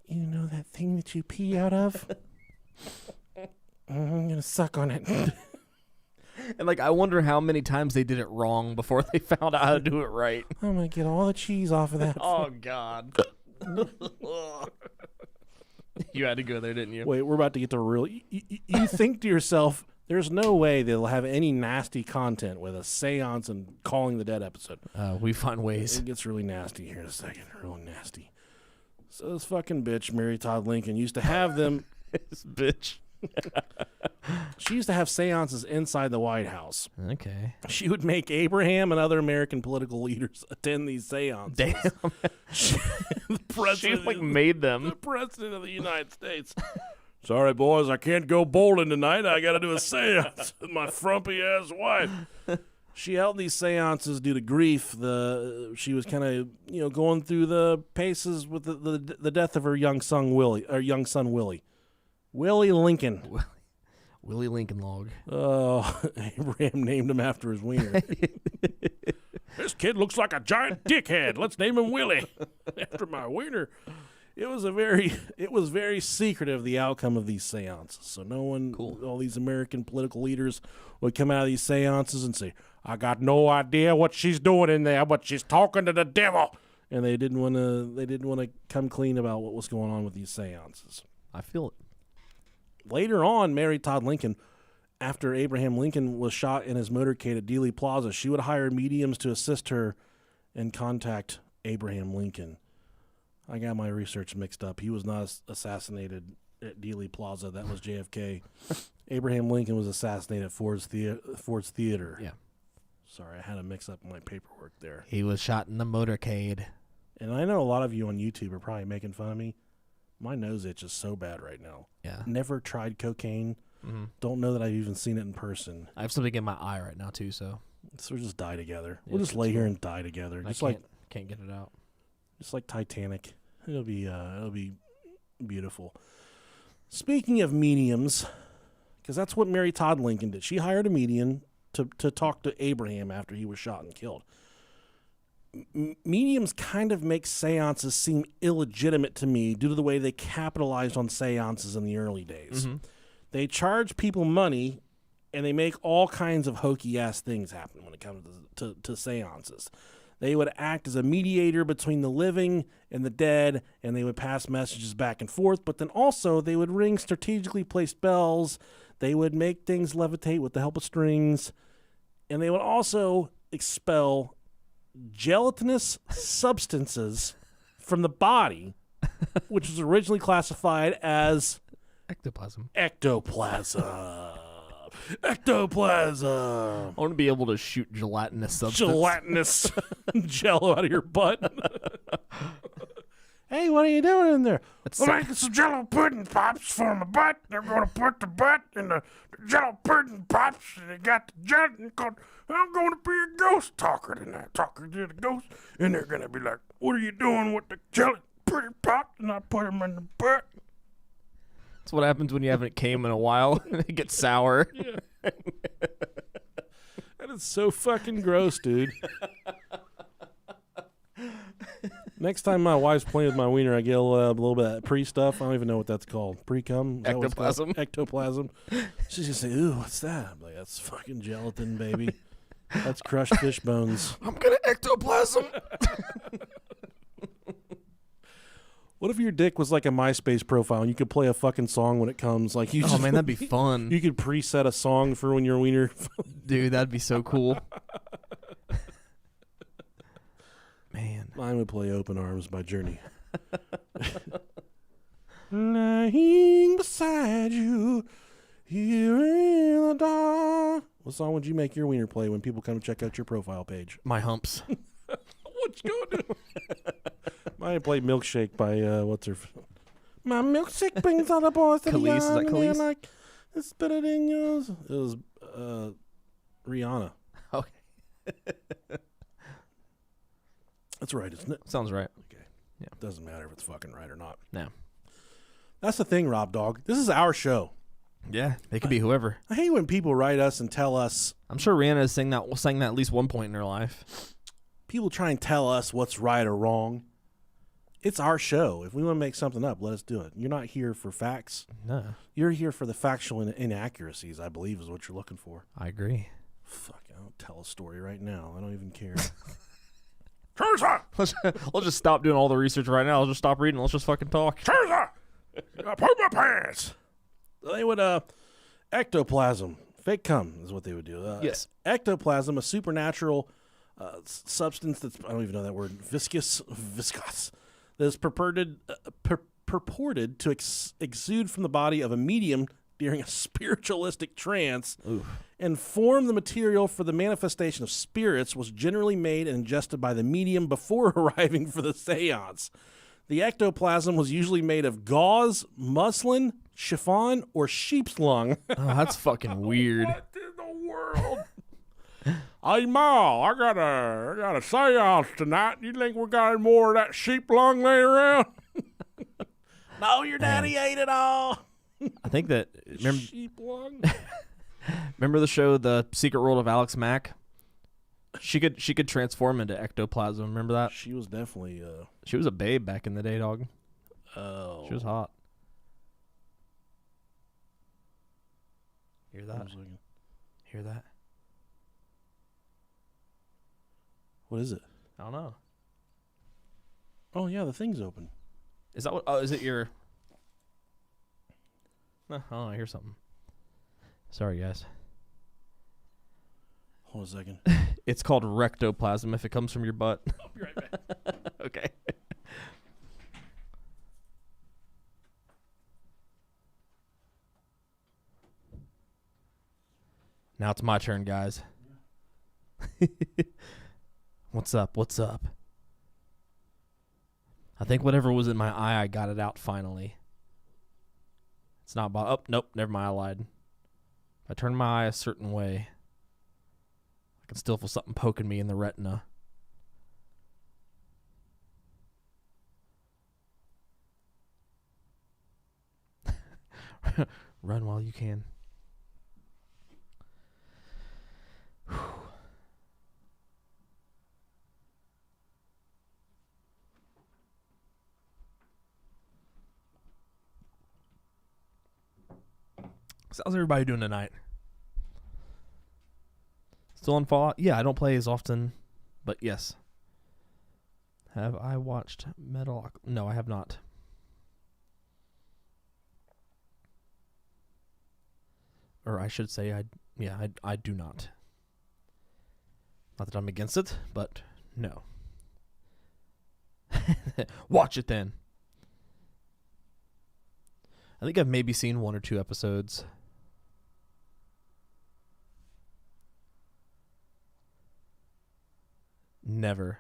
You know that thing that you pee out of? I'm gonna suck on it. And, like, I wonder how many times they did it wrong before they found out how to do it right. I'm going to get all the cheese off of that. Oh, God. You had to go there, didn't you? Wait, we're about to get to real... You think to yourself, there's no way they'll have any nasty content with a seance and calling the dead episode. We find ways. It gets really nasty here in a second. Really nasty. So this fucking bitch, Mary Todd Lincoln, used to have them... This bitch. She used to have seances inside the White House. Okay. She would make Abraham and other American political leaders attend these seances. Damn. The president, She made them. The president of the United States. Sorry, boys, I can't go bowling tonight. I got to do a seance with my frumpy-ass wife. She held these seances due to grief. She was kind of, going through the paces with the death of her young son Willie. Willie Lincoln. Willie Lincoln Log. Oh, Abraham named him after his wiener. This kid looks like a giant dickhead. Let's name him Willie after my wiener. It was very secretive, the outcome of these seances. So no one, all these American political leaders would come out of these seances and say, "I got no idea what she's doing in there, but she's talking to the devil." And they didn't want to come clean about what was going on with these seances. I feel it. Later on, Mary Todd Lincoln, after Abraham Lincoln was shot in his motorcade at Dealey Plaza, she would hire mediums to assist her and contact Abraham Lincoln. I got my research mixed up. He was not assassinated at Dealey Plaza. That was JFK. Abraham Lincoln was assassinated at Ford's Theater. Yeah. Sorry, I had to mix up my paperwork there. He was shot in the motorcade. And I know a lot of you on YouTube are probably making fun of me. My nose itch is so bad right now. Yeah. Never tried cocaine. Mm-hmm. Don't know that I've even seen it in person. I have something in my eye right now, too, so we'll just die together. Yeah, We'll just lay here and die together. I Just can't get it out. Just like Titanic. It'll be beautiful. Speaking of mediums, because that's what Mary Todd Lincoln did. She hired a medium to talk to Abraham after he was shot and killed. Mediums kind of make seances seem illegitimate to me due to the way they capitalized on seances in the early days. Mm-hmm. They charge people money, and they make all kinds of hokey-ass things happen when it comes to seances. They would act as a mediator between the living and the dead, and they would pass messages back and forth, but then also they would ring strategically placed bells. They would make things levitate with the help of strings, and they would also expel gelatinous substances from the body, which was originally classified as Ectoplasm. Ectoplasm. I want to be able to shoot gelatinous substance. Gelatinous jello out of your butt. Hey, what are you doing in there? I'm making some Jello pudding pops for my butt. They're going to put the butt in the Jello pudding pops. And they got the gelatin called, I'm going to be a ghost talker tonight. Talking to the ghost. And they're going to be like, what are you doing with the gelatin pretty popped, and I put him in the butt. That's what happens when you haven't came in a while. It gets sour. Yeah. That is so fucking gross, dude. Next time my wife's playing with my wiener, I get a little bit of pre-stuff. I don't even know what that's called. Pre-cum? Ectoplasm. Ectoplasm. She's going to say, ooh, what's that? I'm like, that's fucking gelatin, baby. That's crushed fish bones. I'm going to ectoplasm. What if your dick was like a MySpace profile and you could play a fucking song when it comes? Like you. Oh, man, that'd be fun. You could preset a song for when your wiener. Dude, that'd be so cool. Man. Mine would play Open Arms by Journey. Lying beside you, here in the dark. What song would you make your wiener play when people come to check out your profile page? My humps. What you gonna do? Mine play Milkshake by, what's her... My milkshake brings all the boys to the Khalees, is that Khalees? like, it's better than yours. It was, Rihanna. Okay. That's right, isn't it? Sounds right. Okay. Yeah. Doesn't matter if it's fucking right or not. No. That's the thing, Rob Dog. This is our show. Yeah, they could be whoever. I hate when people write us and tell us. I'm sure Rihanna has sang that at least one point in her life. People try and tell us what's right or wrong. It's our show. If we want to make something up, let us do it. You're not here for facts. No. You're here for the factual inaccuracies, I believe, is what you're looking for. I agree. Fuck, I'll tell a story right now. I don't even care. Let's just stop doing all the research right now. I'll just stop reading. Let's just fucking talk. I poop my pants. They would, ectoplasm. Fake cum is what they would do. Yes. Ectoplasm, a supernatural substance that's, I don't even know that word, viscous, that is purported to exude from the body of a medium during a spiritualistic trance. Oof. And form the material for the manifestation of spirits was generally made and ingested by the medium before arriving for the seance. The ectoplasm was usually made of gauze, muslin, chiffon, or sheep's lung. Oh, that's fucking weird. What in the world? Hey, Ma, I got a seance tonight. You think we got any more of that sheep lung laying around? No, your daddy ate it all. I think that Sheep lung. remember the show The Secret World of Alex Mack? She could transform into ectoplasm. Remember that? She was definitely She was a babe back in the day, dog. Oh. She was hot. Hear that? Hear that? What is it? I don't know. Oh yeah, the thing's open. Is that what? Oh, is it your? No, oh, I hear something. Sorry, guys. Hold a second. It's called rectoplasm if it comes from your butt. I'll be right back. Okay. Now it's my turn, guys. What's up? What's up? I think whatever was in my eye, I got it out finally. It's not about... Oh, nope. Never mind. I lied. If I turn my eye a certain way, I can still feel something poking me in the retina. Run while you can. So how's everybody doing tonight? Still on Fallout? Yeah, I don't play as often, but yes. Have I watched Metal? No, I have not. Or I should say, I do not. Not that I'm against it, but no. Watch it then. I think I've maybe seen 1 or 2 episodes. Never.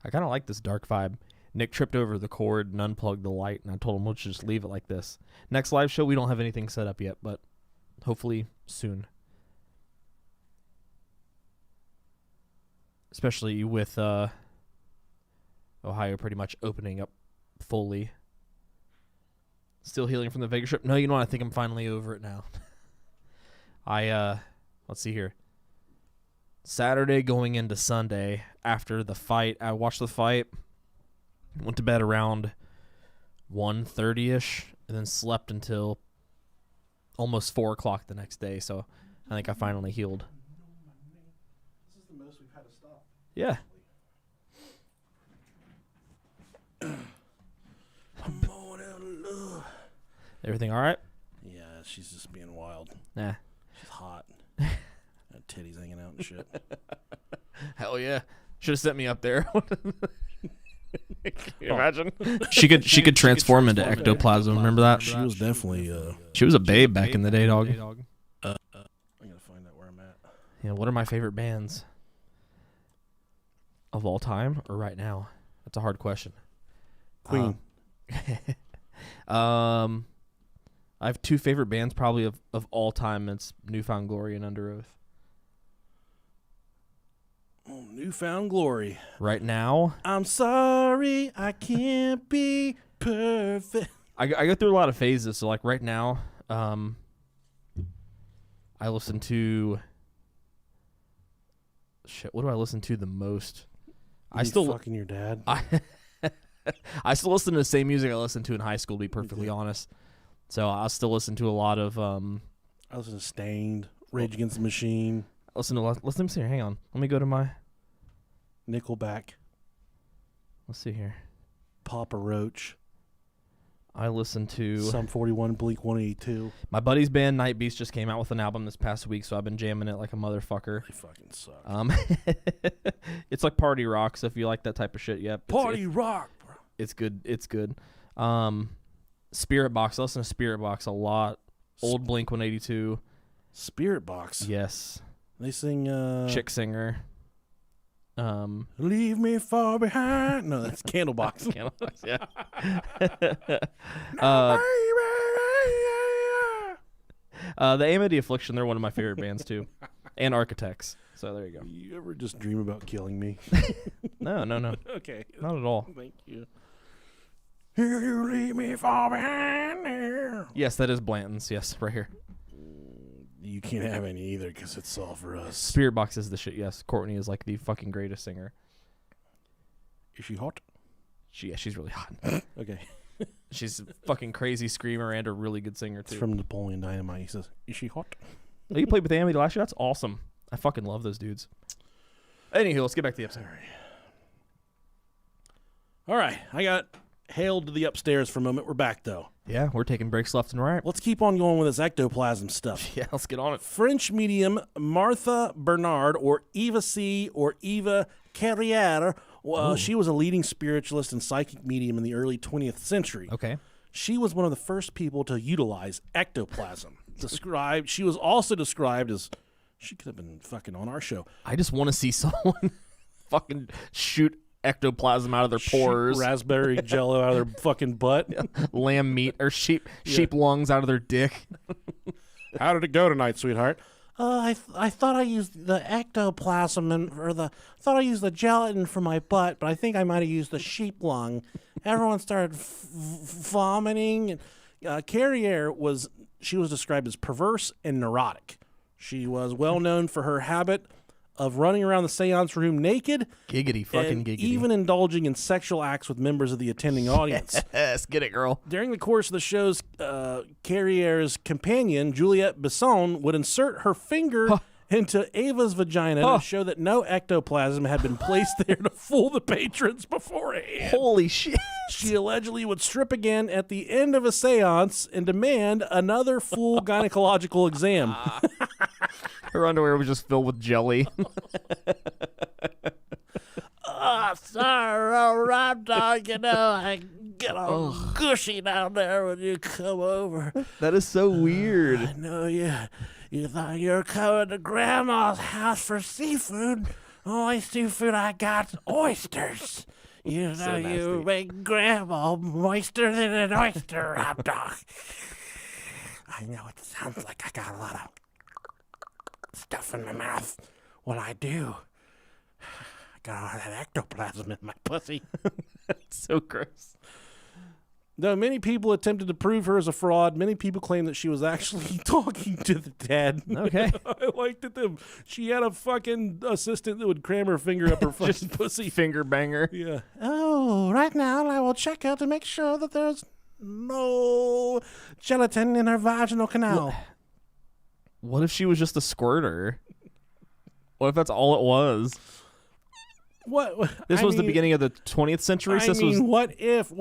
I kind of like this dark vibe. Nick tripped over the cord and unplugged the light, and I told him, let's just leave it like this. Next live show, we don't have anything set up yet, but hopefully soon. Especially with Ohio pretty much opening up fully. Still healing from the Vegas trip. No, you know what? I think I'm finally over it now. Let's see here. Saturday going into Sunday after the fight, I watched the fight, went to bed around 1:30ish, and then slept until almost 4 o'clock the next day. So I think I finally healed. This is the most we've had to stop. Yeah. Everything all right? Yeah, she's just being wild. Nah. She's hot. Titties hanging out and shit. Hell yeah. Should have set me up there. Can you imagine? She could transform into ectoplasm. Remember that? She was definitely she was a babe back in the day, dog. I gotta find out where I'm at. Yeah, what are my favorite bands of all time or right now? That's a hard question. Queen. I have two favorite bands probably of all time. It's Newfound Glory and Under Oath. Oh, Newfound Glory. Right now, I'm sorry, I can't be perfect. I go through a lot of phases. So like right now, I listen to shit. What do I listen to the most? I still fucking your dad. I still listen to the same music I listened to in high school. To be perfectly honest, so I still listen to a lot of. I listen to Stained, Rage Against the Machine. Let me see here. Hang on. Let me go to my Nickelback. Let's see here. Papa Roach. I listen to Sum 41, Bleak 182. My buddy's band Night Beast just came out with an album this past week, so I've been jamming it like a motherfucker. They fucking suck. It's like party rock, so if you like that type of shit, yep. Party rock, bro. It's good. It's good. Spirit Box. I listen to Spirit Box a lot. Old Blink 182. Spirit Box. Yes. They sing Chick Singer. Leave me far behind. No, that's Candlebox. Candlebox, yeah. The Amity Affliction, they're one of my favorite bands too. And Architects. So there you go. You ever just dream about killing me? No. Okay. Not at all. Thank you. Here you leave me far behind there. Yes, that is Blanton's. Yes, right here. You can't have any either because it's all for us. Spirit Box is the shit, yes. Courtney is like the fucking greatest singer. Is she hot? She's really hot. Okay. She's a fucking crazy screamer and a really good singer, too. It's from Napoleon Dynamite. He says, is she hot? Oh, you played with Amity last year? That's awesome. I fucking love those dudes. Anywho, let's get back to the episode. All right. I got hailed to the upstairs for a moment. We're back, though. Yeah, we're taking breaks left and right. Let's keep on going with this ectoplasm stuff. Yeah, let's get on it. French medium Martha Bernard, or Eva C., or Eva Carrière, she was a leading spiritualist and psychic medium in the early 20th century. Okay. She was one of the first people to utilize ectoplasm. She was also described as, she could have been fucking on our show. I just want to see someone fucking shoot ectoplasm out of their pores. Raspberry jello out of their fucking butt. Yeah. Lamb meat or sheep lungs out of their dick. How did it go tonight, sweetheart? I thought I used the ectoplasm thought I used the gelatin for my butt, but I think I might have used the sheep lung. Everyone started vomiting. Carrière was described as perverse and neurotic. She was well known for her habit of running around the seance room naked. Giggity, fucking and giggity. Even indulging in sexual acts with members of the attending audience. Yes, get it, girl. During the course of the show's, Carrière's companion, Juliette Besson, would insert her finger into Ava's vagina to show that no ectoplasm had been placed there to fool the patrons beforehand. Holy shit. She allegedly would strip again at the end of a seance and demand another full gynecological exam. Her underwear was just filled with jelly. Sorry, all right, dog. You know, I get all gushy down there when you come over. That is so weird. I know you thought you were coming to Grandma's house for seafood. Only seafood I got's oysters. You know, So nasty. you make Grandma moister than an oyster, hot dog. I know it sounds like I got a lot of stuff in my mouth. What I do, I got all that ectoplasm in my pussy. That's so gross. Though many people attempted to prove her as a fraud, many people claim that she was actually talking to the dad. Okay. I liked it. She had a fucking assistant that would cram her finger up her fucking pussy. Finger banger. Yeah. Oh, right now I will check out to make sure that there's no gelatin in her vaginal canal. What if she was just a squirter? What if that's all it was? What? This was the beginning of the 20th century. I mean, what if?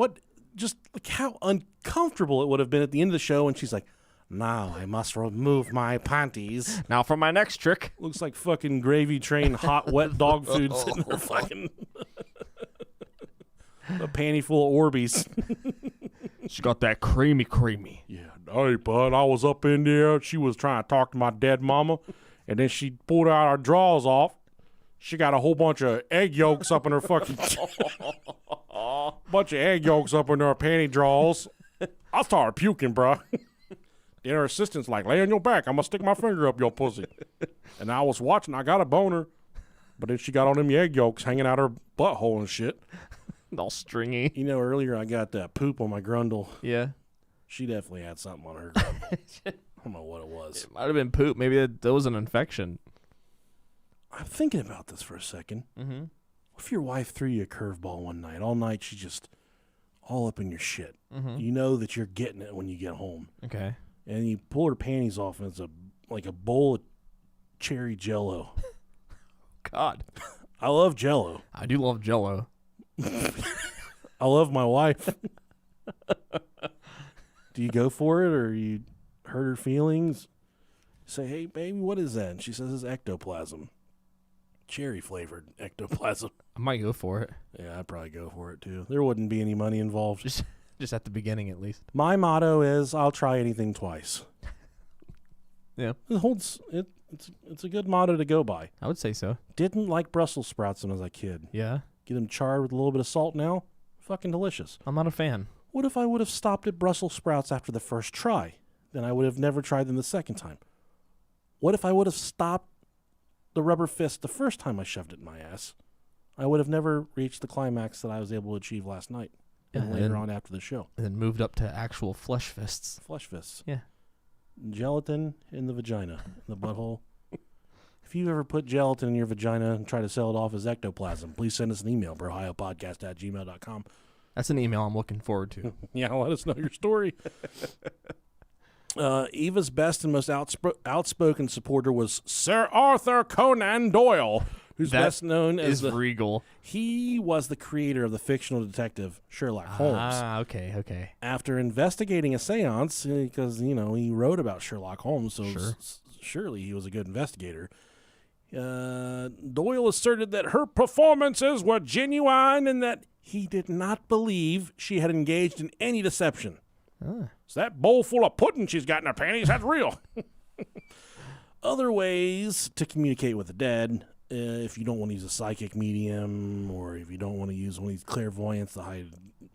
Just like how uncomfortable it would have been at the end of the show when she's like, now I must remove my panties. Now for my next trick. Looks like fucking Gravy Train hot, wet dog food sitting there fucking a panty full of Orbeez. She got that creamy. Yeah, hey, bud, I was up in there. She was trying to talk to my dead mama, and then she pulled out her drawers off. She got a whole bunch of egg yolks up in her fucking... bunch of egg yolks up in her panty drawers. I started puking, bro. Then her assistant's like, lay on your back. I'm going to stick my finger up your pussy. And I was watching. I got a boner. But then she got on them egg yolks hanging out her butthole and shit. All stringy. You know, earlier I got that poop on my grundle. Yeah. She definitely had something on her grundle. I don't know what it was. It might have been poop. Maybe that was an infection. I'm thinking about this for a second. Mm-hmm. What if your wife threw you a curveball one night? All night she's just all up in your shit. Mm-hmm. You know that you're getting it when you get home. Okay. And you pull her panties off, and it's like a bowl of cherry Jell-O. God. I love Jell-O. I do love Jell-O. I love my wife. Do you go for it, or you hurt her feelings? Say, hey, baby, what is that? And she says it's ectoplasm. Cherry-flavored ectoplasm. I might go for it. Yeah, I'd probably go for it, too. There wouldn't be any money involved. Just at the beginning, at least. My motto is, I'll try anything twice. Yeah. It's a good motto to go by. I would say so. Didn't like Brussels sprouts when I was a kid. Yeah. Get them charred with a little bit of salt now. Fucking delicious. I'm not a fan. What if I would have stopped at Brussels sprouts after the first try? Then I would have never tried them the second time. What if I would have stopped the rubber fist the first time I shoved it in my ass? I would have never reached the climax that I was able to achieve last night and later on after the show. And then moved up to actual flesh fists. Flesh fists. Yeah. Gelatin in the vagina, in the butthole. If you ever put gelatin in your vagina and try to sell it off as ectoplasm, please send us an email, brohiopodcast@gmail.com. That's an email I'm looking forward to. Yeah, let us know your story. Eva's best and most outspoken supporter was Sir Arthur Conan Doyle, who's best known as Regal. He was the creator of the fictional detective Sherlock Holmes. Ah, okay. After investigating a seance, because, he wrote about Sherlock Holmes, so surely he was a good investigator. Doyle asserted that her performances were genuine and that he did not believe she had engaged in any deception. So that bowl full of pudding she's got in her panties, that's real. Other ways to communicate with the dead, if you don't want to use a psychic medium, or if you don't want to use one of these clairvoyants to hide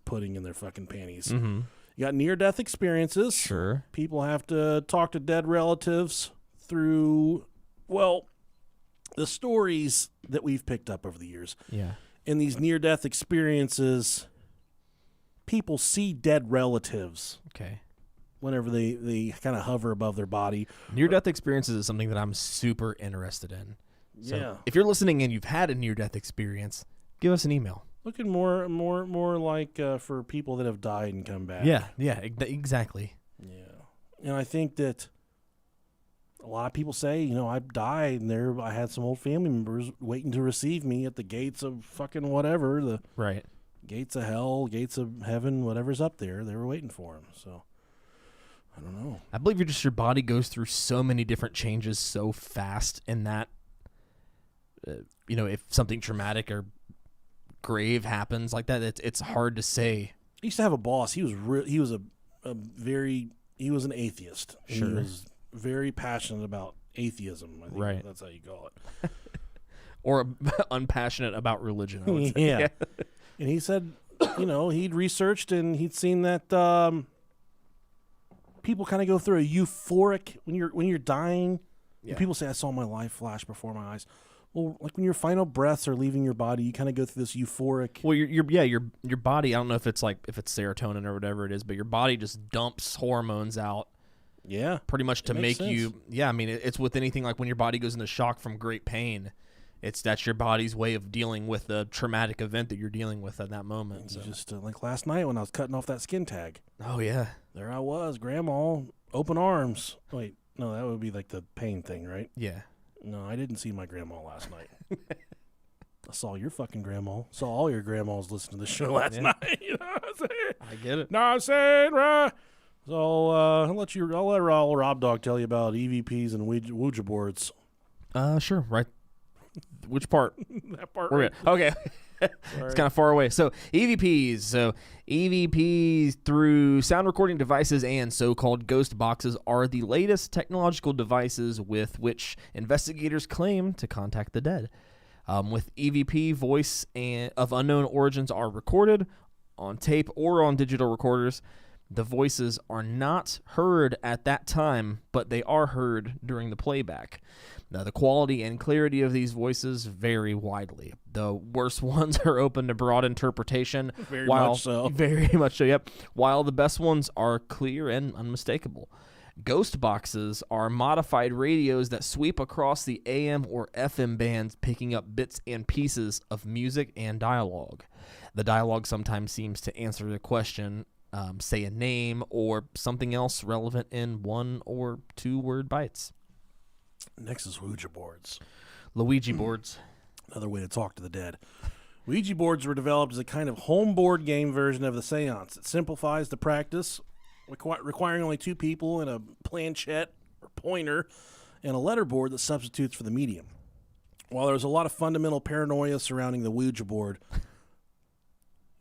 pudding in their fucking panties. Mm-hmm. You got near-death experiences. Sure. People have to talk to dead relatives through, the stories that we've picked up over the years. Yeah. In these near-death experiences, people see dead relatives. Okay. Whenever they kind of hover above their body. Near-death experiences is something that I'm super interested in. So yeah. If you're listening and you've had a near-death experience, give us an email. Looking more like for people that have died and come back. Yeah, exactly. Yeah. And I think that a lot of people say, I died and I had some old family members waiting to receive me at the gates of fucking whatever, the right gates of hell, gates of heaven, whatever's up there. They were waiting for him. So I don't know. I believe your body goes through so many different changes so fast, and that if something traumatic or grave happens like that, it's hard to say. I used to have a boss. He was he was an atheist. Sure. He was very passionate about atheism. I think that's how you call it. Or unpassionate about religion, I would say. Yeah. And he said, he'd researched and he'd seen that people kind of go through a euphoric when you're dying. Yeah. People say, I saw my life flash before my eyes. Well, like when your final breaths are leaving your body, you kind of go through this euphoric. Well, your body. I don't know if it's serotonin or whatever it is, but your body just dumps hormones out. Yeah, pretty much to make sense. you. Yeah, I mean, it's with anything like when your body goes into shock from great pain. That's your body's way of dealing with the traumatic event that you're dealing with at that moment. So. Just like last night when I was cutting off that skin tag. Oh yeah, there I was, Grandma, open arms. Wait, no, that would be like the pain thing, right? Yeah. No, I didn't see my grandma last night. I saw your fucking grandma. Saw all your grandmas listen to the show last night. You know what I'm saying? I get it. No, I'm saying, right? So I'll let Rob Dog tell you about EVPs and Ouija boards. Sure. Right. Which part? That part. Right. Okay. It's kind of far away. So EVPs. So EVPs through sound recording devices and so-called ghost boxes are the latest technological devices with which investigators claim to contact the dead. With EVP, voice of unknown origins are recorded on tape or on digital recorders. The voices are not heard at that time, but they are heard during the playback. Now, the quality and clarity of these voices vary widely. The worst ones are open to broad interpretation. Very much so. Very much so, yep. While the best ones are clear and unmistakable. Ghost boxes are modified radios that sweep across the AM or FM bands, picking up bits and pieces of music and dialogue. The dialogue sometimes seems to answer the question, say a name, or something else relevant in 1 or 2 word bites. Next is Ouija boards. Luigi boards. Another way to talk to the dead. Ouija boards were developed as a kind of home board game version of the seance. It simplifies the practice, requiring only 2 people and a planchette or pointer and a letterboard that substitutes for the medium. While there's a lot of fundamental paranoia surrounding the Ouija board,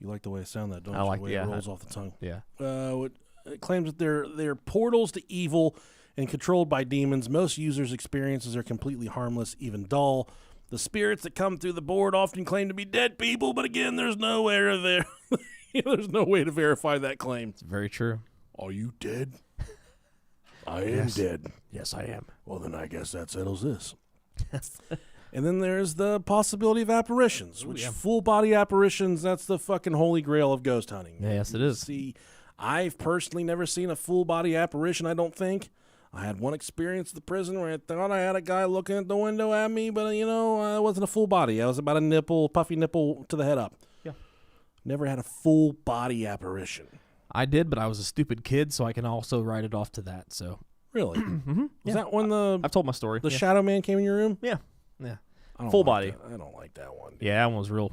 you like the way I sound that, don't you? I like the way it rolls off the tongue. Yeah. It claims that they're portals to evil and controlled by demons. Most users' experiences are completely harmless, even dull. The spirits that come through the board often claim to be dead people, but again, there's no way there's no way to verify that claim. It's very true. Are you dead? I am dead. Yes, I am. Well, then I guess that settles this. And then there's the possibility of apparitions, which full-body apparitions, that's the fucking holy grail of ghost hunting. Yes, it is. See, I've personally never seen a full-body apparition, I don't think. I had one experience at the prison where I thought I had a guy looking at the window at me, but, it wasn't a full body. I was about a puffy nipple to the head up. Yeah. Never had a full-body apparition. I did, but I was a stupid kid, so I can also write it off to that. So Really? Mm-hmm. Was that when I've told my story. The shadow man came in your room? Yeah. Yeah. Full body. I don't like that one. Yeah, that one was real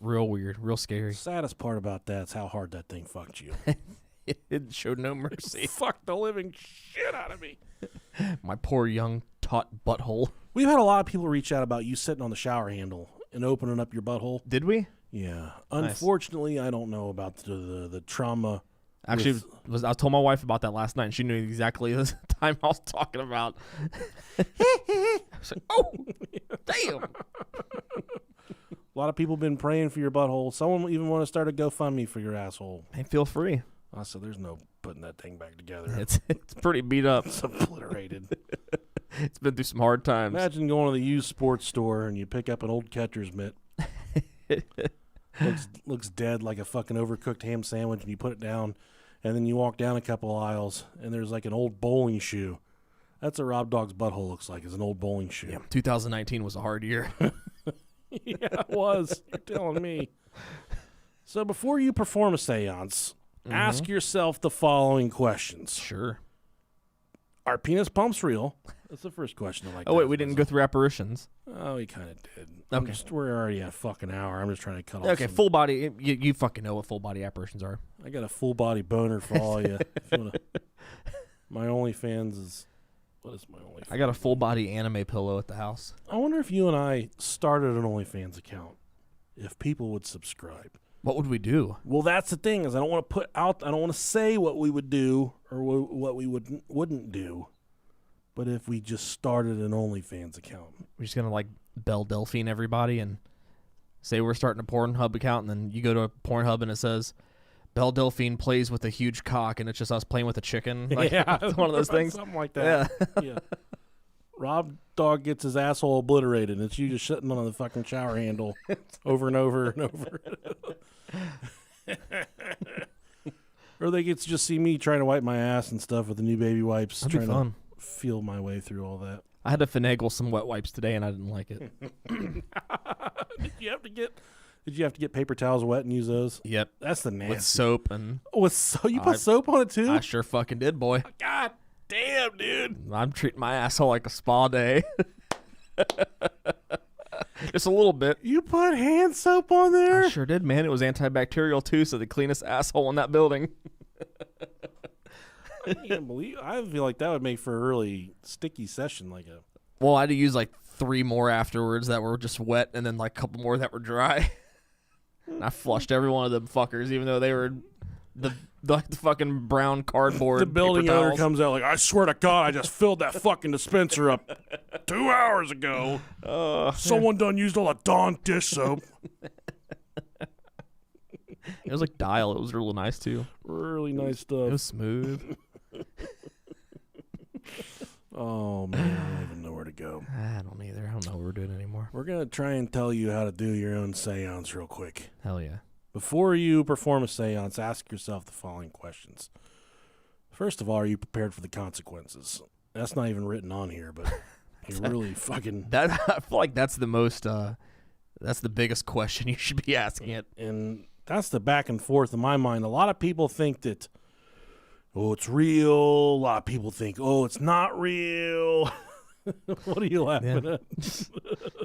weird, real scary. Saddest part about that is how hard that thing fucked you. It showed no mercy. Fucked the living shit out of me. My poor young taut butthole. We've had a lot of people reach out about you sitting on the shower handle and opening up your butthole. Did we? Yeah. Unfortunately, I don't know about the trauma. Actually, I told my wife about that last night, and she knew exactly the time I was talking about. I was like, oh, damn. A lot of people have been praying for your butthole. Someone even want to start a GoFundMe for your asshole. Hey, feel free. I said, there's no putting that thing back together. It's pretty beat up. It's obliterated. It's been through some hard times. Imagine going to the used sports store and you pick up an old catcher's mitt. looks dead like a fucking overcooked ham sandwich, and you put it down, and then you walk down a couple aisles, and there's like an old bowling shoe. That's what Rob Dog's butthole looks like, is an old bowling shoe. Yeah, 2019 was a hard year. Yeah, it was. You're telling me. So before you perform a seance, ask yourself the following questions. Sure. Are penis pumps real? That's the first question I like. Oh, wait, we didn't go through apparitions. Oh, we kind of did. Okay. We're already at a fucking hour. I'm just trying to cut off. Okay, full body. You fucking know what full body apparitions are. I got a full body boner for all you. My OnlyFans is. What is my OnlyFans? I got a full body anime pillow at the house. I wonder if you and I started an OnlyFans account, if people would subscribe. What would we do? Well, that's the thing, is I don't want to say what we would do or what we wouldn't do. But if we just started an OnlyFans account. We're just going to Belle Delphine everybody and say we're starting a Pornhub account, and then you go to a Pornhub and it says, Belle Delphine plays with a huge cock, and it's just us playing with a chicken. Like, Yeah, it's one of those things. Something like that. Yeah. Rob Dog gets his asshole obliterated, and it's you just sitting on the fucking shower handle over and over and over. Or they get to just see me trying to wipe my ass and stuff with the new baby wipes. That'd be fun. To feel my way through all that. I had to finagle some wet wipes today, and I didn't like it. Did you have to get paper towels wet and use those? Yep. That's the nasty. With soap and... You put soap on it, too? I sure fucking did, boy. God damn, dude. I'm treating my asshole like a spa day. Just a little bit. You put hand soap on there? I sure did, man. It was antibacterial, too, so the cleanest asshole in that building. I feel like that would make for a really sticky session. Well, I had to use like 3 more afterwards that were just wet, and then like a couple more that were dry. And I flushed every one of them fuckers, even though they were the fucking brown cardboard. The building paper owner towels. comes out like, I swear to God, I just filled that fucking dispenser up 2 hours ago. Someone done used all the Dawn dish soap. It was like Dial. It was really nice, too. Really nice stuff. It was smooth. Oh, man, I don't even know where to go. I don't either. I don't know what we're doing anymore. We're going to try and tell you how to do your own seance real quick. Hell yeah. Before you perform a seance, ask yourself the following questions. First of all, are you prepared for the consequences? That's not even written on here, but you're really fucking... I feel like that's the most... that's the biggest question you should be asking it. And that's the back and forth in my mind. A lot of people think that, oh, it's real. A lot of people think, oh, it's not real. What are you laughing at?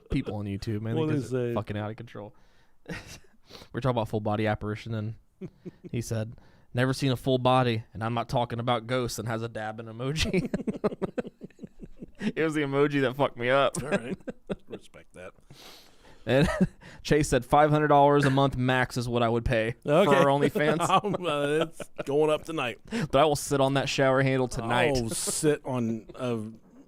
People on YouTube, man. What They is are they? fucking out of control. We're talking about full body apparition, and he said, never seen a full body, and I'm not talking about ghosts, and has a dabbing emoji. It was the emoji that fucked me up. All right. Respect that. And Chase said $500 a month max is what I would pay for our OnlyFans. It's going up tonight. But I will sit on that shower handle tonight. I'll sit on a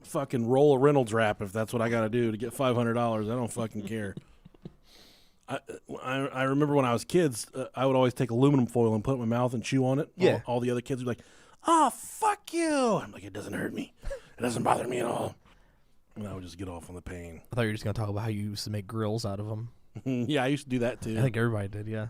fucking roll of Reynolds wrap if that's what I got to do to get $500. I don't fucking care. I remember when I was kids, I would always take aluminum foil and put it in my mouth and chew on it. Yeah. All the other kids would be like, oh, fuck you. I'm like, it doesn't hurt me. It doesn't bother me at all. And I would just get off on the pain. I thought you were just going to talk about how you used to make grills out of them. Yeah, I used to do that too. I think everybody did, yeah.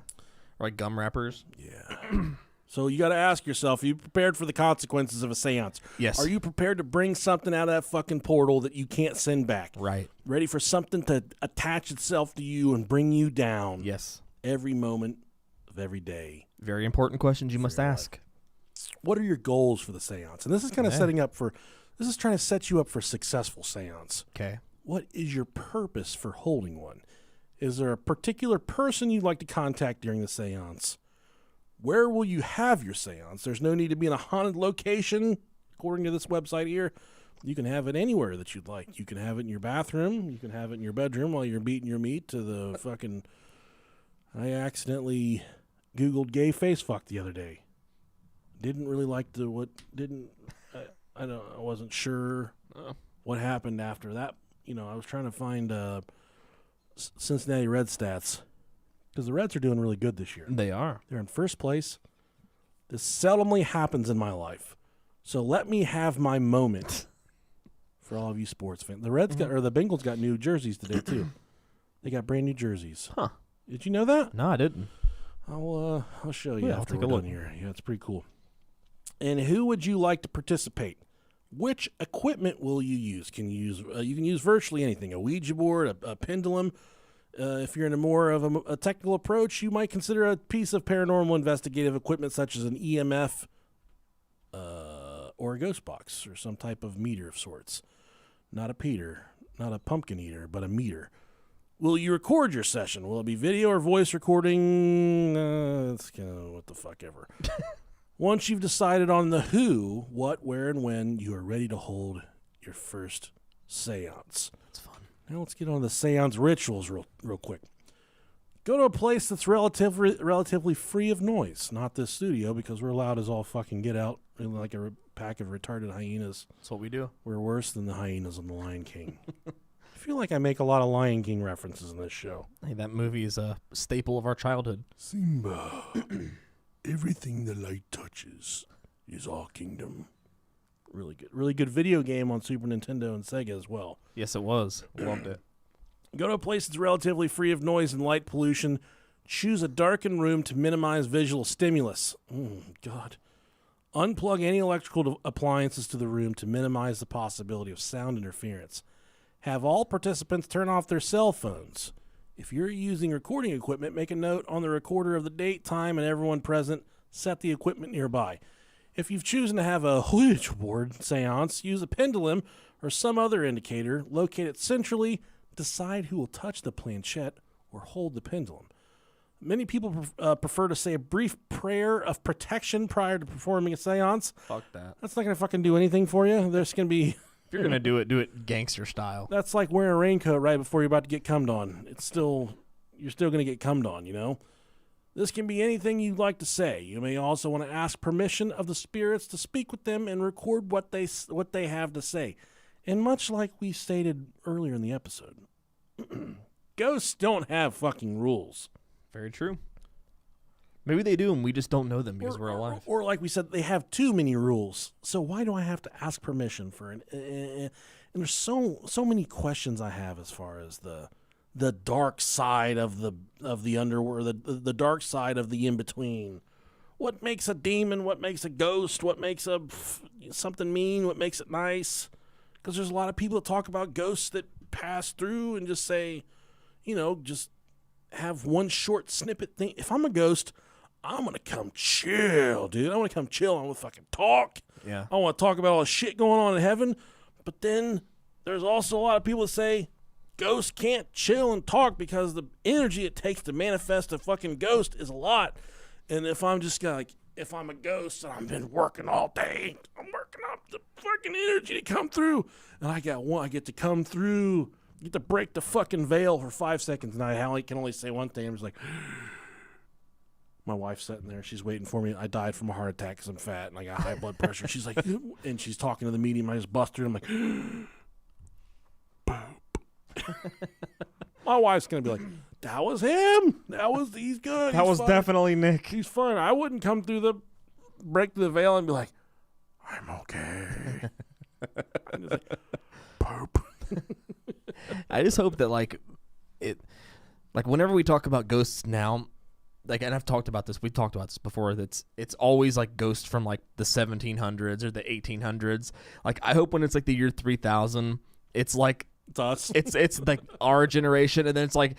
Or like gum wrappers. Yeah. So you got to ask yourself, are you prepared for the consequences of a seance? Yes. Are you prepared to bring something out of that fucking portal that you can't send back? Right. Ready for something to attach itself to you and bring you down? Yes. Every moment of every day. Very important questions you must ask. What are your goals for the seance? And this is kind of this is trying to set you up for a successful seance. Okay. What is your purpose for holding one? Is there a particular person you'd like to contact during the seance? Where will you have your seance? There's no need to be in a haunted location. According to this website here, you can have it anywhere that you'd like. You can have it in your bathroom. You can have it in your bedroom while you're beating your meat to the fucking... I accidentally Googled gay face fuck the other day. Didn't really like I wasn't sure what happened after that. You know, I was trying to find Cincinnati Red stats because the Reds are doing really good this year. They are. They're in first place. This seldomly happens in my life, so let me have my moment. For all of you sports fans, the the Bengals got new jerseys today too. They got brand new jerseys. Huh? Did you know that? No, I didn't. I'll show you Yeah, I'll after take we're a look. done here. Yeah, it's pretty cool. And who would you like to participate? Which equipment will you use? Can you use? You can use virtually anything: a Ouija board, a pendulum. If you're in a more of a technical approach, you might consider a piece of paranormal investigative equipment, such as an EMF, or a ghost box, or some type of meter of sorts. Not a Peter, not a pumpkin eater, but a meter. Will you record your session? Will it be video or voice recording? It's kind of what the fuck ever. Once you've decided on the who, what, where, and when, you are ready to hold your first seance. That's fun. Now let's get on the seance rituals real quick. Go to a place that's relatively free of noise. Not this studio, because we're loud as all fucking get out, like a pack of retarded hyenas. That's what we do. We're worse than the hyenas on The Lion King. I feel like I make a lot of Lion King references in this show. Hey, that movie is a staple of our childhood. Simba. Everything the light touches is our kingdom. Really good video game on Super Nintendo and Sega as well. Yes, it was. Loved it. Go to a place that's relatively free of noise and light pollution. Choose a darkened room to minimize visual stimulus. God. Unplug any electrical appliances to the room to minimize the possibility of sound interference. Have all participants turn off their cell phones. If you're using recording equipment, make a note on the recorder of the date, time, and everyone present. Set the equipment nearby. If you've chosen to have a Ouija board seance, use a pendulum or some other indicator. Locate it centrally. Decide who will touch the planchette or hold the pendulum. Many people prefer to say a brief prayer of protection prior to performing a seance. Fuck that. That's not going to fucking do anything for you. There's going to be... If you're going to do it gangster style. That's like wearing a raincoat right before you're about to get cummed on. You're still going to get cummed on, you know? This can be anything you'd like to say. You may also want to ask permission of the spirits to speak with them and record what they have to say. And much like we stated earlier in the episode, ghosts don't have fucking rules. Very true. Maybe they do, and we just don't know them because we're alive. Or like we said, they have too many rules. So why do I have to ask permission for it? And there's so many questions I have as far as the dark side of the underworld, the dark side of the in-between. What makes a demon? What makes a ghost? What makes something mean? What makes it nice? Because there's a lot of people that talk about ghosts that pass through and just say, just have one short snippet thing. If I'm a ghost, I'm going to come chill, dude. I want to come chill. I want to fucking talk. Yeah. I want to talk about all the shit going on in heaven. But then there's also a lot of people that say ghosts can't chill and talk because the energy it takes to manifest a fucking ghost is a lot. And if I'm just if I'm a ghost and I've been working all day, I'm working up the fucking energy to come through. And I get to come through, get to break the fucking veil for 5 seconds. And I can only say one thing. I'm just like, my wife's sitting there. She's waiting for me. I died from a heart attack because I'm fat and I got high blood pressure. She's like, and she's talking to the medium. I just bust her. I'm like, boop. My wife's going to be like, that was him. He's good. That was fine. definitely Nick. He's fine. I wouldn't come break through the veil and be like, I'm okay. I'm just like, poop. I just hope that whenever we talk about ghosts now, and I've talked about this, we've talked about this before, it's always like ghosts from like the 1700s or the 1800s. Like I hope when it's like the year 3000, it's like it's us. It's like our generation, and then it's like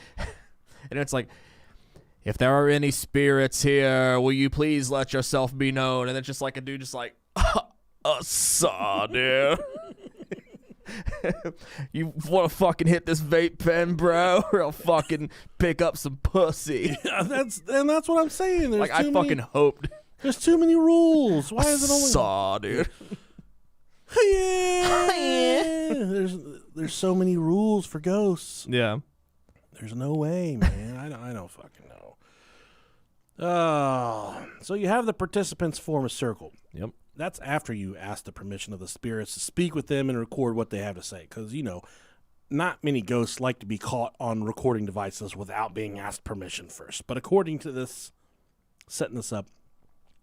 if there are any spirits here, will you please let yourself be known? And it's just like a dude just like saw, dude. You want to fucking hit this vape pen, bro, or I'll fucking pick up some pussy. Yeah, that's what I'm saying. There's I fucking hoped. There's too many rules. Why is it only saw, dude? Yeah. There's so many rules for ghosts. Yeah. There's no way, man. I don't fucking know. So you have the participants form a circle. Yep. That's after you ask the permission of the spirits to speak with them and record what they have to say. Because, not many ghosts like to be caught on recording devices without being asked permission first. But according to this, setting this up,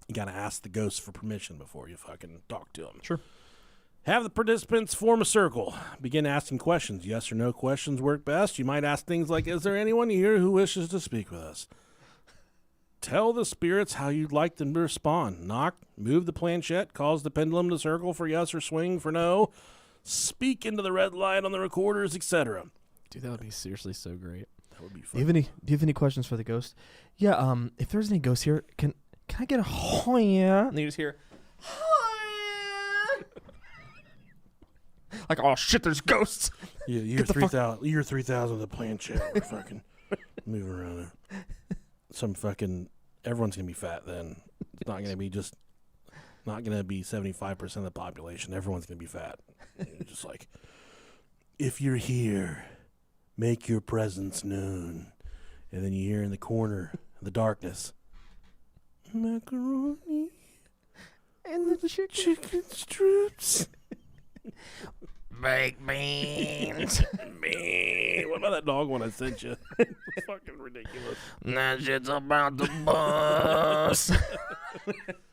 you got to ask the ghosts for permission before you fucking talk to them. Sure. Have the participants form a circle. Begin asking questions. Yes or no questions work best. You might ask things like, is there anyone here who wishes to speak with us? Tell the spirits how you'd like them to respond. Knock, move the planchette, cause the pendulum to circle for yes or swing for no. Speak into the red light on the recorders, etc. Dude, that would be seriously so great. That would be fun. Do you have any questions for the ghost? Yeah, if there's any ghosts here, can I get a hoya? And you just hear hoya. Like, oh shit, there's ghosts. Yeah, year 3000 of the planchette. We're fucking moving around there. Everyone's gonna be fat then. It's not gonna be 75% of the population. Everyone's gonna be fat. It's just like, if you're here, make your presence known. And then you hear in the corner, in the darkness, macaroni and the chicken strips. baked beans. Man, what about that dog one I sent you? It's fucking ridiculous. That shit's about to bust.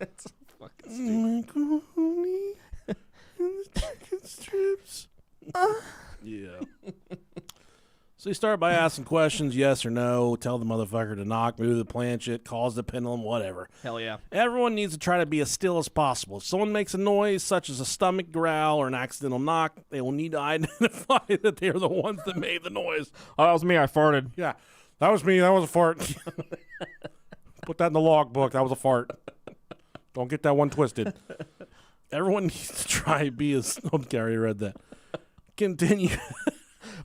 It's fucking stupid. Macaroni and the chicken strips. Yeah. So you start by asking questions, yes or no. Tell the motherfucker to knock, move the planchette, cause the pendulum, whatever. Hell yeah. Everyone needs to try to be as still as possible. If someone makes a noise, such as a stomach growl or an accidental knock, they will need to identify that they are the ones that made the noise. Oh, that was me. I farted. Yeah, that was me. That was a fart. Put that in the logbook. That was a fart. Don't get that one twisted. Everyone needs to try to be as... Oh, Gary read that. Continue.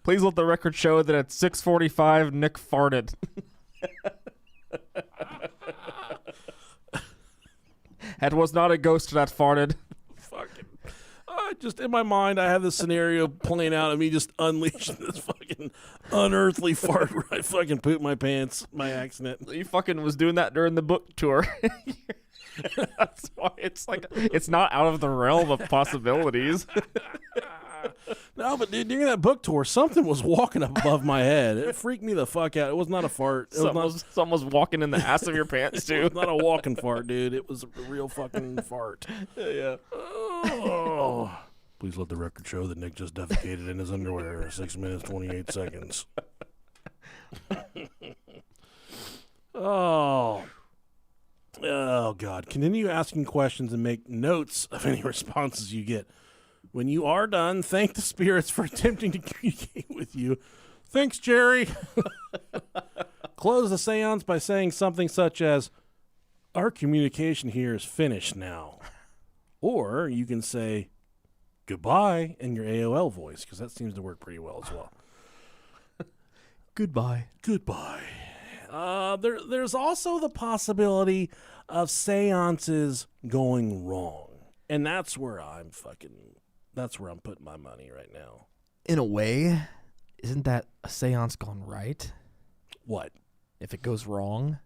Please let the record show that at 6:45, Nick farted. It was not a ghost that farted. Fucking... just in my mind, I have this scenario playing out of me just unleashing this fucking unearthly fart where I fucking poop my pants, my accident. You fucking was doing that during the book tour. That's why it's like, it's not out of the realm of possibilities. No, but dude, during that book tour, something was walking up above my head. It freaked me the fuck out. It was not a fart. Something was walking in the ass of your pants, too. It was not a walking fart, dude. It was a real fucking fart. Yeah. Oh. Please let the record show that Nick just defecated in his underwear in 6 minutes, 28 seconds. Oh, God. Continue asking questions and make notes of any responses you get. When you are done, thank the spirits for attempting to communicate with you. Thanks, Jerry. Close the seance by saying something such as, our communication here is finished now. Or you can say, goodbye in your AOL voice, because that seems to work pretty well as well. Goodbye. Goodbye. There's also the possibility of seances going wrong. And that's where I'm putting my money right now. In a way, isn't that a seance gone right? What? If it goes wrong?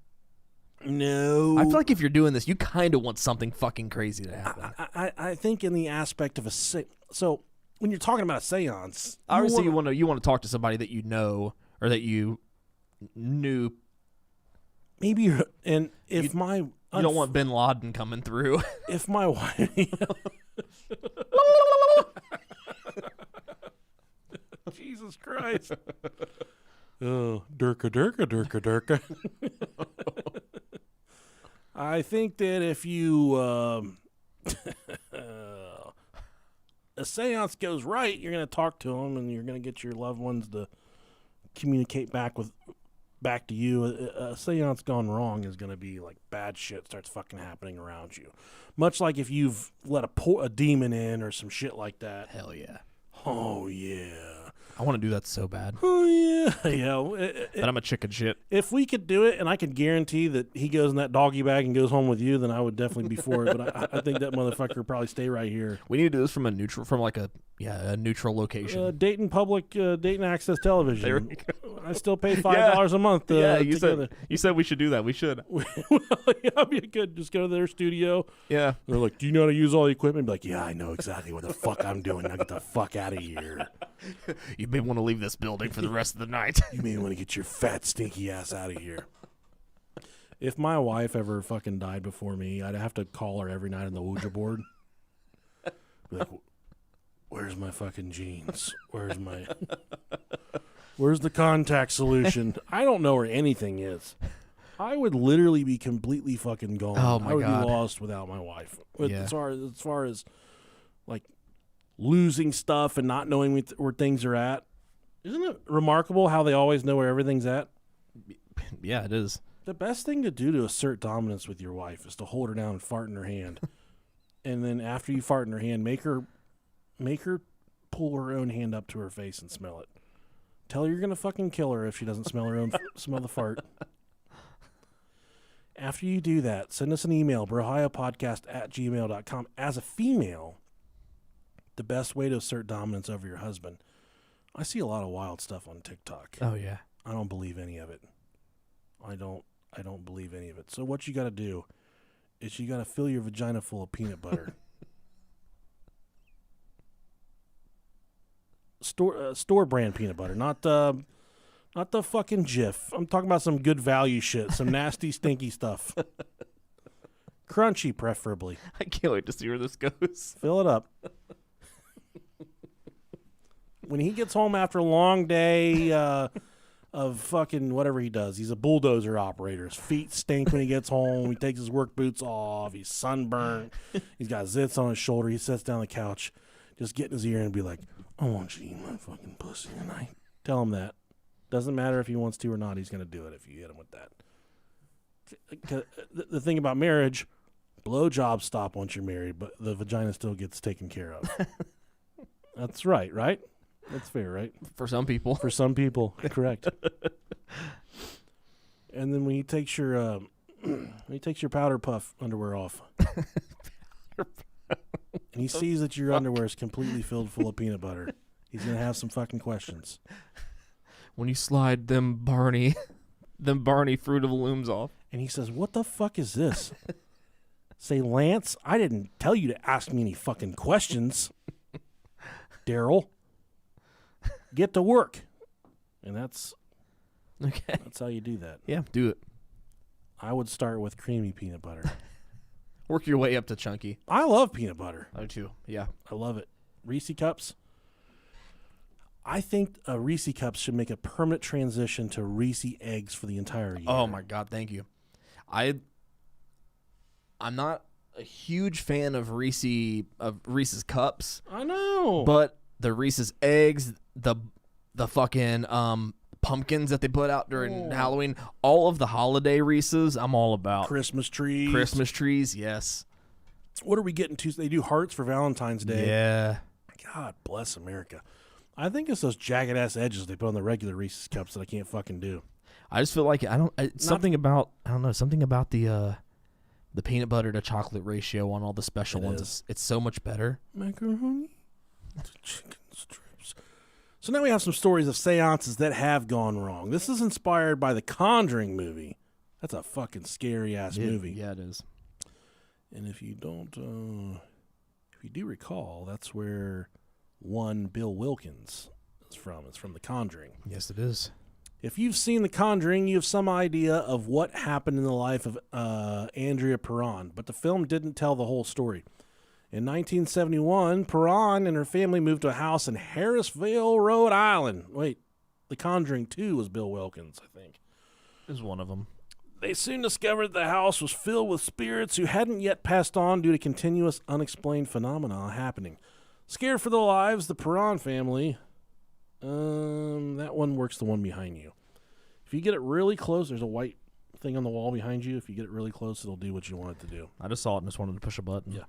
No. I feel like if you're doing this, you kind of want something fucking crazy to happen. I think in the aspect of a so when you're talking about a seance, obviously you want to talk to somebody that you know or that you knew. Maybe you don't want Bin Laden coming through. If my wife, Jesus Christ. Oh, durka. I think that if you a seance goes right, you're going to talk to them and you're going to get your loved ones to communicate back to you. A seance gone wrong is going to be like bad shit starts fucking happening around you. Much like if you've let a demon in or some shit like that. Hell yeah. Oh, yeah. I want to do that so bad. Oh, yeah. But I'm a chicken shit. If we could do it, and I could guarantee that he goes in that doggy bag and goes home with you, then I would definitely be for it. But I think that motherfucker would probably stay right here. We need to do this from a neutral location. Dayton Public, Dayton Access Television. There we go. I still pay $5 a month. You said we should do that. We should. Well, yeah, be good. Just go to their studio. Yeah. They're like, do you know how to use all the equipment? Be like, yeah, I know exactly what the fuck I'm doing. Now get the fuck out of here. You may want to leave this building for the rest of the night. You may want to get your fat, stinky ass out of here. If my wife ever fucking died before me, I'd have to call her every night on the Ouija board. Be like, where's my fucking jeans? Where's the contact solution? I don't know where anything is. I would literally be completely fucking gone. Oh my I would God. be lost without my wife. Yeah. As far as like losing stuff and not knowing where things are at. Isn't it remarkable how they always know where everything's at? Yeah, it is. The best thing to do to assert dominance with your wife is to hold her down and fart in her hand. And then after you fart in her hand, make her pull her own hand up to her face and smell it. Tell her you're going to fucking kill her if she doesn't smell her own smell the fart. After you do that, send us an email, brohiapodcast@gmail.com. As a female, the best way to assert dominance over your husband. I see a lot of wild stuff on TikTok. Oh yeah. I don't believe any of it. I don't believe any of it. So what you got to do is you got to fill your vagina full of peanut butter. store brand peanut butter, not the fucking Jif. I'm talking about some good value shit, some nasty, stinky stuff. Crunchy, preferably. I can't wait to see where this goes. Fill it up. When he gets home after a long day of fucking whatever he does, he's a bulldozer operator. His feet stink when he gets home. He takes his work boots off. He's sunburned. He's got zits on his shoulder. He sits down on the couch, just get in his ear and be like, I want you to eat my fucking pussy tonight. Tell him that. Doesn't matter if he wants to or not. He's going to do it if you hit him with that. The thing about marriage, blowjobs stop once you're married, but the vagina still gets taken care of. That's right? That's fair, right? For some people. For some people, correct. And then when he takes your powder puff underwear off, and he sees that your underwear is completely filled full of peanut butter, he's gonna have some fucking questions. When you slide them Barney Fruit of the Looms off, and he says, "What the fuck is this?" Say, Lance, I didn't tell you to ask me any fucking questions. Daryl. Get to work. And that's how you do that. Yeah, do it. I would start with creamy peanut butter. Work your way up to chunky. I love peanut butter. I do too. Yeah. I love it. Reese Cups. I think Reese Cups should make a permanent transition to Reese eggs for the entire year. Oh my God, thank you. I'm not a huge fan of Reese's Cups. I know. But the Reese's eggs, the fucking pumpkins that they put out during Halloween, all of the holiday Reese's, I'm all about. Christmas trees. Christmas trees, yes. What are we getting to? They do hearts for Valentine's Day. Yeah. God bless America. I think it's those jagged ass edges they put on the regular Reese's Cups that I can't fucking do. I just feel like something about the peanut butter to chocolate ratio on all the special ones. It's so much better. Macaroni to chicken strips. So now we have some stories of seances that have gone wrong. This is inspired by the Conjuring movie. That's a fucking scary ass movie. Yeah, it is. And if you do recall, that's where one Bill Wilkins is from. It's from The Conjuring. Yes, it is. If you've seen The Conjuring, you have some idea of what happened in the life of Andrea Perron, but the film didn't tell the whole story. In 1971, Perron and her family moved to a house in Harrisville, Rhode Island. Wait, The Conjuring 2 was Bill Wilkins, I think. It was one of them. They soon discovered the house was filled with spirits who hadn't yet passed on due to continuous unexplained phenomena happening. Scared for their lives, the Perron family... that one works the one behind you. If you get it really close, there's a white thing on the wall behind you. If you get it really close, it'll do what you want it to do. I just saw it and just wanted to push a button. Yeah.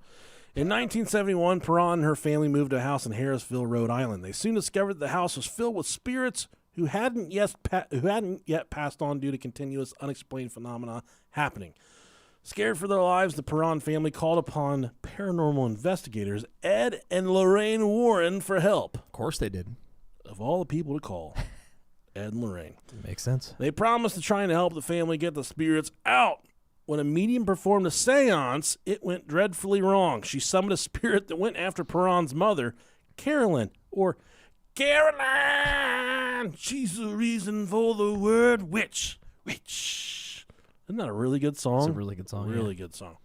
In 1971, Perron and her family moved to a house in Harrisville, Rhode Island. They soon discovered the house was filled with spirits who hadn't yet passed on due to continuous unexplained phenomena happening. Scared for their lives, the Perron family called upon paranormal investigators Ed and Lorraine Warren for help. Of course they did. Of all the people to call, Ed and Lorraine. Makes sense. They promised to try and help the family get the spirits out. When a medium performed a seance, it went dreadfully wrong. She summoned a spirit that went after Perron's mother, Carolyn, or Caroline. She's the reason for the word witch. Witch. Isn't that a really good song? It's a really good song. Really good song.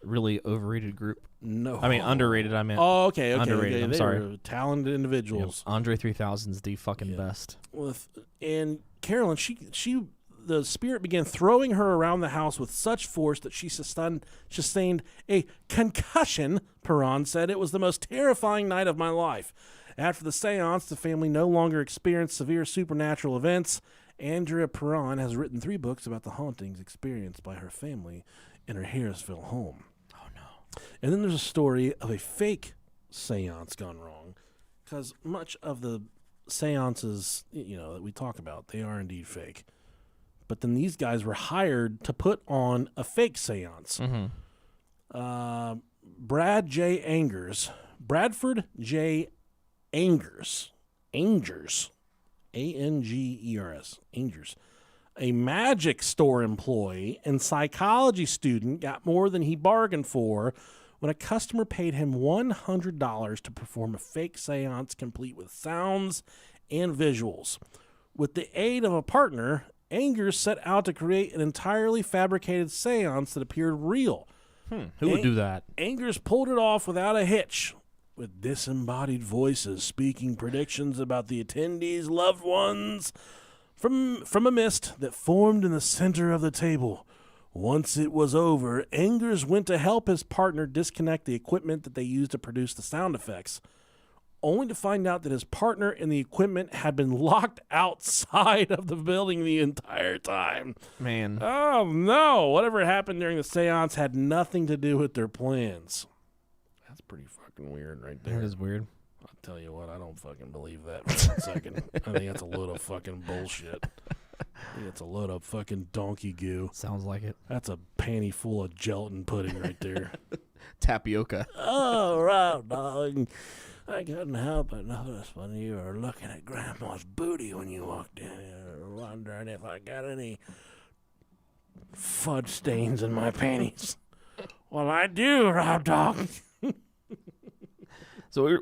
Really overrated group. No. I mean, underrated, I meant. Oh, okay. Underrated, I'm they sorry. were talented individuals. Yep. Andre 3000's the fucking best. And Carolyn, the spirit began throwing her around the house with such force that she sustained a concussion. Perron said, "It was the most terrifying night of my life." After the seance, the family no longer experienced severe supernatural events. Andrea Perron has written 3 books about the hauntings experienced by her family in her Harrisville home. Oh, no. And then there's a story of a fake seance gone wrong, because much of the seances, that we talk about, they are indeed fake. But then these guys were hired to put on a fake seance. Mm-hmm. Bradford J. Angers, Angers, a magic store employee and psychology student, got more than he bargained for when a customer paid him $100 to perform a fake seance complete with sounds and visuals. With the aid of a partner, Angers set out to create an entirely fabricated seance that appeared real. Who would do that? Angers pulled it off without a hitch, with disembodied voices speaking predictions about the attendees' loved ones from a mist that formed in the center of the table. Once it was over, Angers went to help his partner disconnect the equipment that they used to produce the sound effects, only to find out that his partner and the equipment had been locked outside of the building the entire time. Man. Oh, no. Whatever happened during the seance had nothing to do with their plans. That's pretty fucking weird right there. That is weird. I'll tell you what, I don't fucking believe that for 1 second. I think that's a load of fucking bullshit. I think it's a load of fucking donkey goo. Sounds like it. That's a panty full of gelatin pudding right there. Tapioca. Oh, right, dog. I couldn't help but notice when you were looking at Grandma's booty when you walked in here, wondering if I got any fudge stains in my panties. Well, I do, Rob Dog. So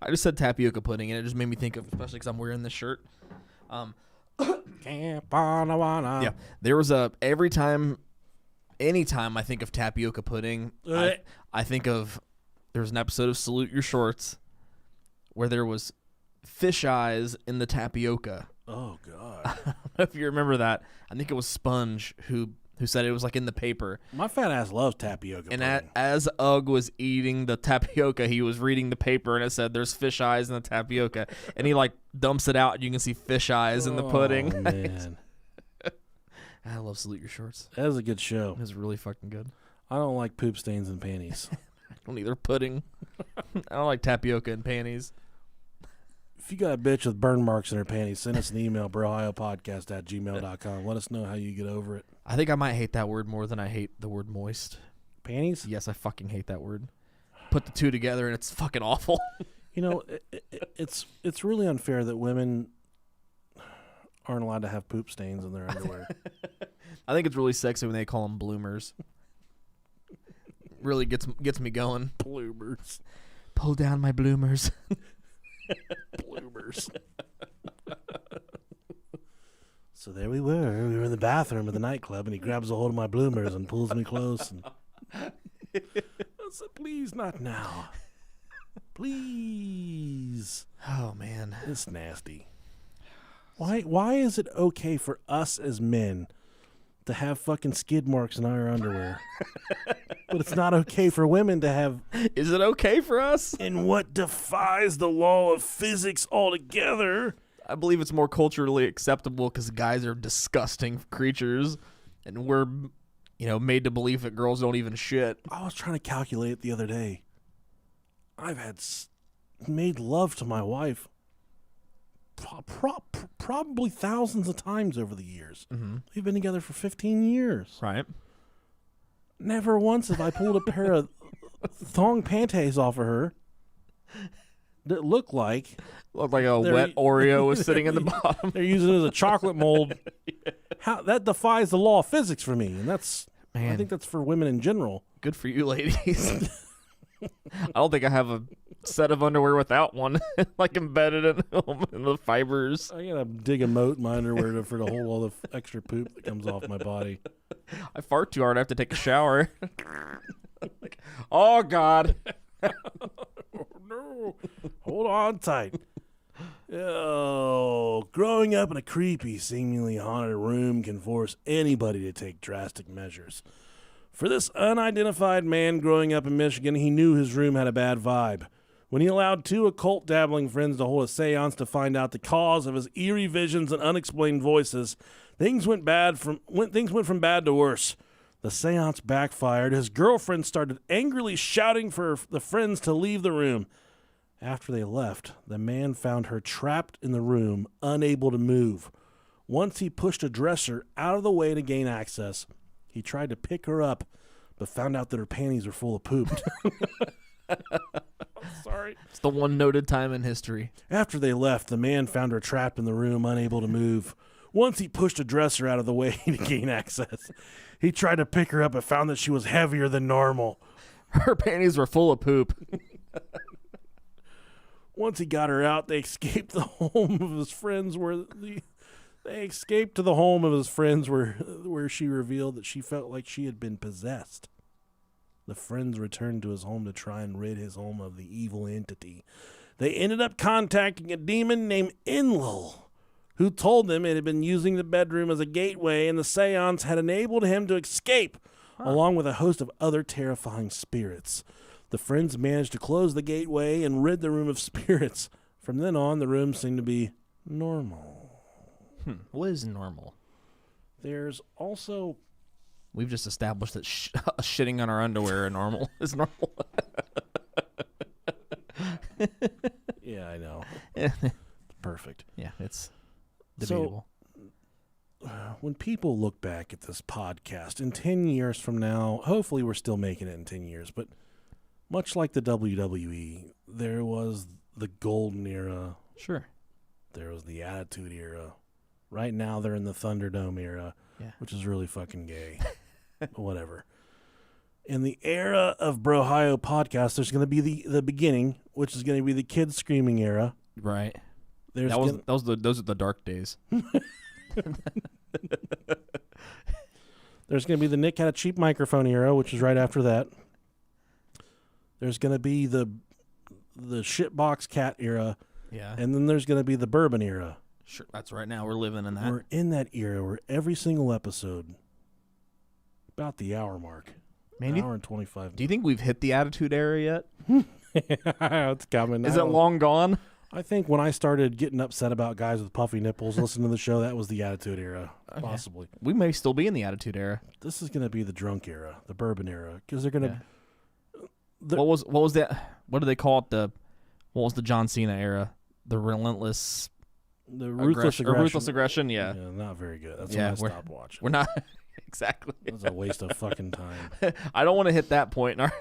I just said tapioca pudding, and it just made me think of, especially because I'm wearing this shirt. Yeah, there was anytime I think of tapioca pudding, I think of, there's an episode of Salute Your Shorts where there was fish eyes in the tapioca. Oh, God. I don't know if you remember that. I think it was Sponge who said it was like in the paper. My fat ass loves tapioca pudding. As Ugg was eating the tapioca, he was reading the paper and it said there's fish eyes in the tapioca. And he like dumps it out and you can see fish eyes in the pudding. Oh, man. I love Salute Your Shorts. That was a good show. It was really fucking good. I don't like poop stains in panties. I don't either pudding. I don't like tapioca in panties. If you got a bitch with burn marks in her panties, send us an email, brohiopodcast@gmail.com. Let us know how you get over it. I think I might hate that word more than I hate the word moist. Panties? Yes, I fucking hate that word. Put the two together and it's fucking awful. You know, it's really unfair that women aren't allowed to have poop stains in their underwear. I think it's really sexy when they call them bloomers. Really gets me going. Bloomers. Pull down my bloomers. Bloomers. So there we were. We were in the bathroom at the nightclub, and he grabs a hold of my bloomers and pulls me close. And I said, "Please, not now. Please." Oh man, it's nasty. Why is it okay for us as men to have fucking skid marks in our underwear, but it's not okay for women to have? Is it okay for us? And what defies the law of physics altogether? I believe it's more culturally acceptable because guys are disgusting creatures, and we're, made to believe that girls don't even shit. I was trying to calculate it the other day. I've made love to my wife probably thousands of times over the years. Mm-hmm. We've been together for 15 years. Right. Never once have I pulled a pair of thong panties off of her that looked like a wet Oreo was sitting in the bottom. They're using it as a chocolate mold. Yeah. How that defies the law of physics for me, and I think that's for women in general. Good for you, ladies. I don't think I have a set of underwear without one, like embedded in the fibers. I gotta dig a moat in my underwear for to hold all the extra poop that comes off my body. I fart too hard. I have to take a shower. Oh God. Oh no! Hold on tight. Oh, growing up in a creepy, seemingly haunted room can force anybody to take drastic measures. For this unidentified man growing up in Michigan, he knew his room had a bad vibe. When he allowed two occult-dabbling friends to hold a seance to find out the cause of his eerie visions and unexplained voices, things went from bad to worse. The seance backfired. His girlfriend started angrily shouting for the friends to leave the room. After they left, the man found her trapped in the room, unable to move. Once he pushed a dresser out of the way to gain access, he tried to pick her up, but found out that her panties were full of poop. I'm sorry. It's the one noted time in history. After they left, the man found her trapped in the room, unable to move. Once he pushed a dresser out of the way to gain access, he tried to pick her up but found that she was heavier than normal. Her panties were full of poop. Once he got her out, they escaped the home of his friends where she revealed that she felt like she had been possessed. The friends returned to his home to try and rid his home of the evil entity. They ended up contacting a demon named Enlil, who told them it had been using the bedroom as a gateway, and the seance had enabled him to escape, along with a host of other terrifying spirits. The friends managed to close the gateway and rid the room of spirits. From then on, the room seemed to be normal. What is normal? There's also... We've just established that shitting on our underwear normal is normal. Yeah, I know. It's perfect. Yeah, it's debatable. So, when people look back at this podcast in 10 years from now, hopefully we're still making it in 10 years, but much like the WWE, there was the golden era. Sure. There was the Attitude Era. Right now they're in the Thunderdome era, which is really fucking gay. But whatever. In the era of Brohio podcast, there's going to be the beginning, which is going to be the kids screaming era. Right. Those are the dark days. There's going to be the Nick had a cheap microphone era, which is right after that. There's going to be the shitbox cat era. Yeah. And then there's going to be the bourbon era. Sure, that's right now. We're living in that. We're in that era where every single episode, about the hour mark, Man, hour and 25 minutes. Do you think we've hit the Attitude Era yet? It's coming. Is it long gone? I think when I started getting upset about guys with puffy nipples listening to the show, that was the Attitude Era, possibly. We may still be in the Attitude Era. This is going to be the drunk era, the bourbon era, because they're going to... What was that? What do they call it? What was the John Cena era? The relentless... The ruthless aggression. Ruthless aggression, yeah. Not very good. That's when I stopped watching. We're not... Exactly. That's a waste of fucking time. I don't want to hit that point in our...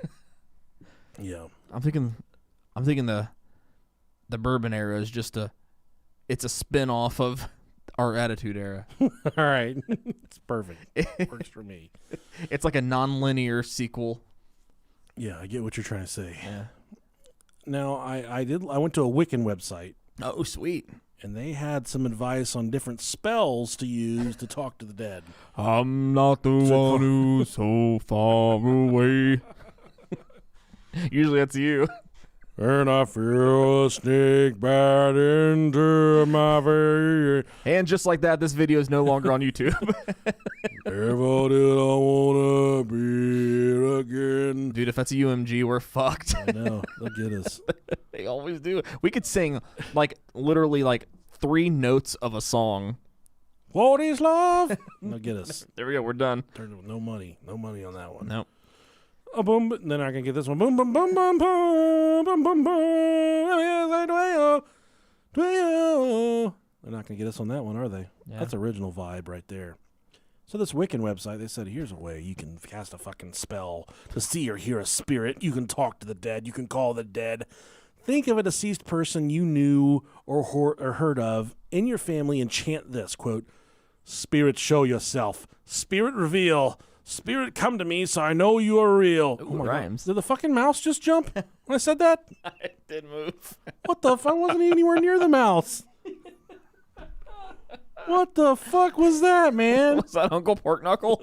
Yeah. I'm thinking the bourbon era is just it's a spin-off of our Attitude Era. All right. It's perfect. Works for me. It's like a non-linear sequel. Yeah, I get what you're trying to say. Yeah. Now, I went to a Wiccan website. Oh, sweet. And they had some advice on different spells to use to talk to the dead. I'm not the one who's so far away. Usually that's you. And I feel a snake bite into my vein. And just like that, this video is no longer on YouTube. Never did I want to be it again. Dude, if that's a UMG, we're fucked. I know. They'll get us. They always do. We could sing, literally 3 notes of a song. What is love? They'll get us. There we go. We're done. No money. No money on that one. Nope. A boom, then I can get this one. Boom, boom, boom, boom, boom, boom, boom, boom. They're not going to get us on that one, are they? Yeah. That's original vibe right there. So this Wiccan website, they said, here's a way you can cast a fucking spell to see or hear a spirit. You can talk to the dead. You can call the dead. Think of a deceased person you knew or heard of in your family and chant this, quote, "Spirit, show yourself. Spirit, reveal. Spirit, come to me so I know you are real." Ooh, my rhymes. God. Did the fucking mouse just jump when I said that? It did move. What the fuck? I wasn't anywhere near the mouse. What the fuck was that, man? Was that Uncle Pork Knuckle?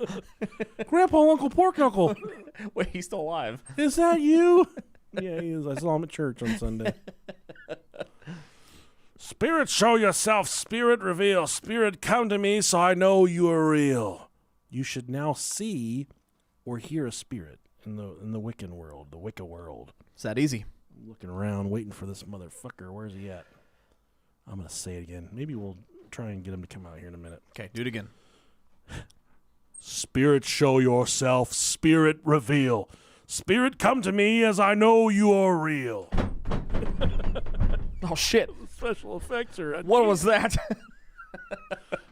Grandpa Uncle Pork Knuckle. Wait, he's still alive. Is that you? Yeah, he is. I saw him at church on Sunday. Spirit, show yourself. Spirit, reveal. Spirit, come to me so I know you are real. You should now see or hear a spirit in the Wiccan world, the Wicca world. It's that easy. I'm looking around, waiting for this motherfucker. Where's he at? I'm going to say it again. Maybe we'll try and get him to come out here in a minute. Okay, do it again. Spirit, show yourself. Spirit, reveal. Spirit, come to me as I know you are real. Oh, shit. Special effects are... What was that?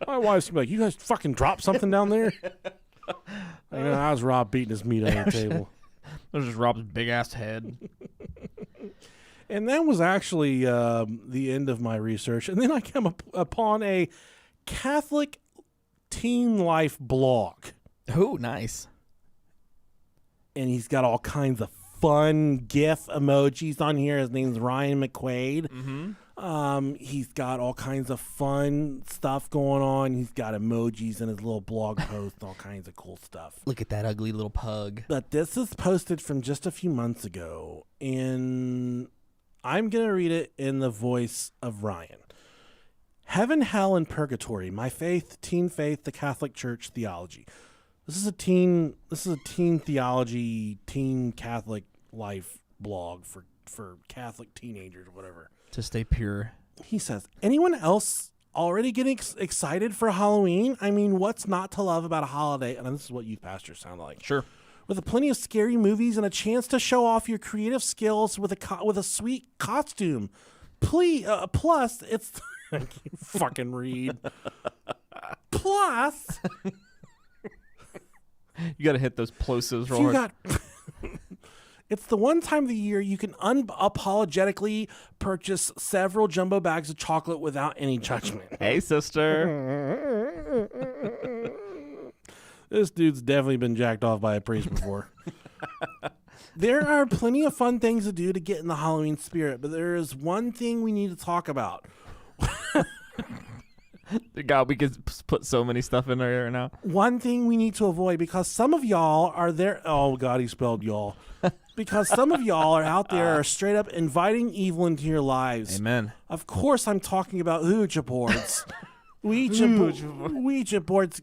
My wife's like, you guys fucking dropped something down there? I was Rob beating his meat on the table. That was just Rob's big-ass head. And that was actually the end of my research. And then I came upon a Catholic teen life blog. Oh, nice. And he's got all kinds of fun GIF emojis on here. His name's Ryan McQuaid. He's got all kinds of fun stuff going on. He's got emojis in his little blog post, all kinds of cool stuff. Look at that ugly little pug. But this is posted from just a few months ago, and I'm going to read it in the voice of Ryan. Heaven, hell, and purgatory. My faith, teen faith, the Catholic Church theology. This is a teen theology, teen Catholic life blog for Catholic teenagers or whatever. To stay pure. He says, anyone else already getting excited for Halloween? I mean, what's not to love about a holiday? And this is what youth pastors sound like. Sure. With plenty of scary movies and a chance to show off your creative skills with a sweet costume. Plus, it's... I can't fucking read. Plus... You got to hit those plosives real hard. It's the one time of the year you can unapologetically purchase several jumbo bags of chocolate without any judgment. Hey, sister. This dude's definitely been jacked off by a priest before. There are plenty of fun things to do to get in the Halloween spirit, but there is one thing we need to talk about. God, we could put so many stuff in there right now. One thing we need to avoid, because some of y'all are there. Oh, God, he spelled y'all. Because some of y'all are out there are straight up inviting evil into your lives. Amen. Of course, I'm talking about Ouija boards. Ouija boards.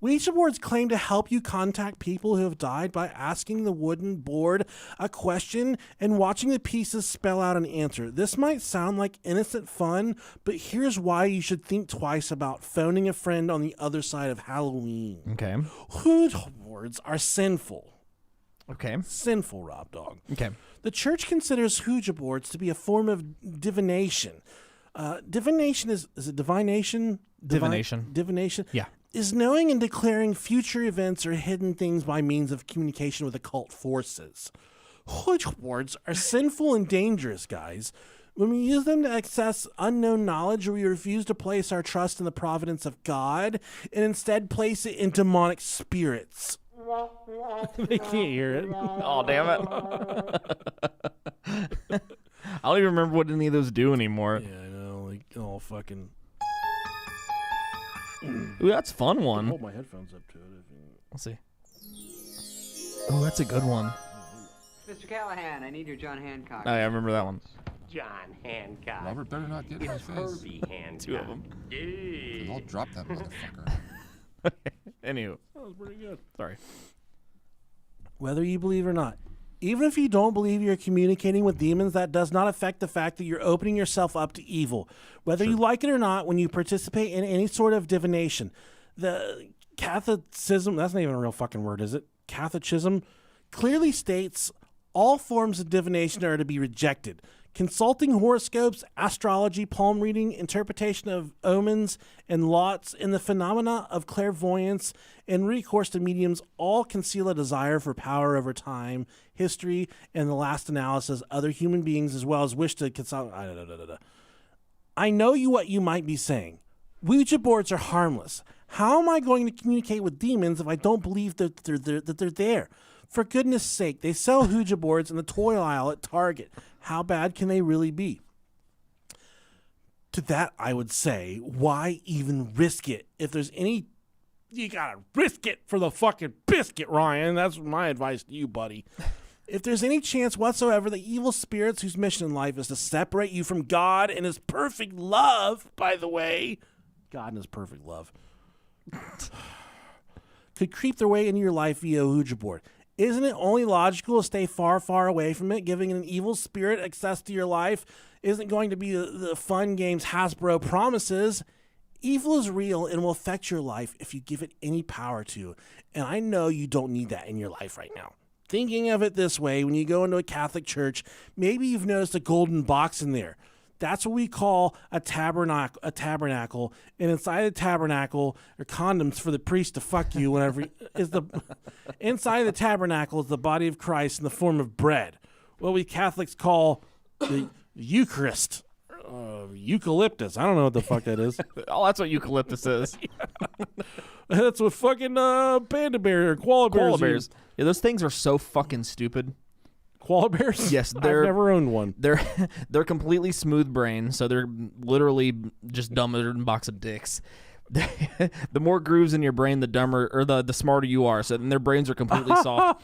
Ouija boards claim to help you contact people who have died by asking the wooden board a question and watching the pieces spell out an answer. This might sound like innocent fun, but here's why you should think twice about phoning a friend on the other side of Halloween. Okay. Ouija boards are sinful. Okay. Sinful, Rob Dog. Okay. The church considers Ouija boards to be a form of divination. Divination is it divination? Divination. Divination? Yeah. Is knowing and declaring future events or hidden things by means of communication with occult forces. Ouija boards are sinful and dangerous, guys. When we use them to access unknown knowledge, we refuse to place our trust in the providence of God and instead place it in demonic spirits. They can't hear it. Oh, damn it. I don't even remember what any of those do anymore. Yeah, I know. Like, all fucking... Ooh, that's a fun one. Hold my headphones up to it. Let's see. Oh, that's a good one. Mr. Callahan, I need your John Hancock. Oh, yeah, I remember that one. John Hancock. Robert better not get in my It's face. Herbie Hancock. Two of them. Yeah. I'll drop that motherfucker. Anywho. That was pretty good. Sorry. Whether you believe or not, even if you don't believe you're communicating with demons, that does not affect the fact that you're opening yourself up to evil. Whether you like it or not, when you participate in any sort of divination, the Catholicism, that's not even a real fucking word, is it? Catholicism clearly states all forms of divination are to be rejected. Consulting horoscopes, astrology, palm reading, interpretation of omens and lots, and the phenomena of clairvoyance and recourse to mediums all conceal a desire for power over time, history, and the last analysis, other human beings, as well as wish to consult. I know what you might be saying. Ouija boards are harmless. How am I going to communicate with demons if I don't believe that they're there? For goodness sake, they sell Ouija boards in the toy aisle at Target. How bad can they really be? To that, I would say, why even risk it? If there's any... You gotta risk it for the fucking biscuit, Ryan. That's my advice to you, buddy. If there's any chance whatsoever that evil spirits whose mission in life is to separate you from God and his perfect love, by the way... God and his perfect love... could creep their way into your life via Ouija board. Isn't it only logical to stay far, far away from it? Giving an evil spirit access to your life isn't going to be the fun games Hasbro promises. Evil is real and will affect your life if you give it any power to. And I know you don't need that in your life right now. Thinking of it this way, when you go into a Catholic church, maybe you've noticed a golden box in there. That's what we call a tabernacle. And inside the tabernacle are condoms for the priest to fuck you whenever inside the tabernacle is the body of Christ in the form of bread. What we Catholics call the Eucharist. Eucalyptus. I don't know what the fuck that is. Oh, that's what eucalyptus is. That's what fucking panda bear or koala bears. Yeah, those things are so fucking stupid. Koala bears? Yes, I've never owned one. They're completely smooth brain, so they're literally just dumber than a box of dicks. The more grooves in your brain, the dumber or the smarter you are. So then their brains are completely soft.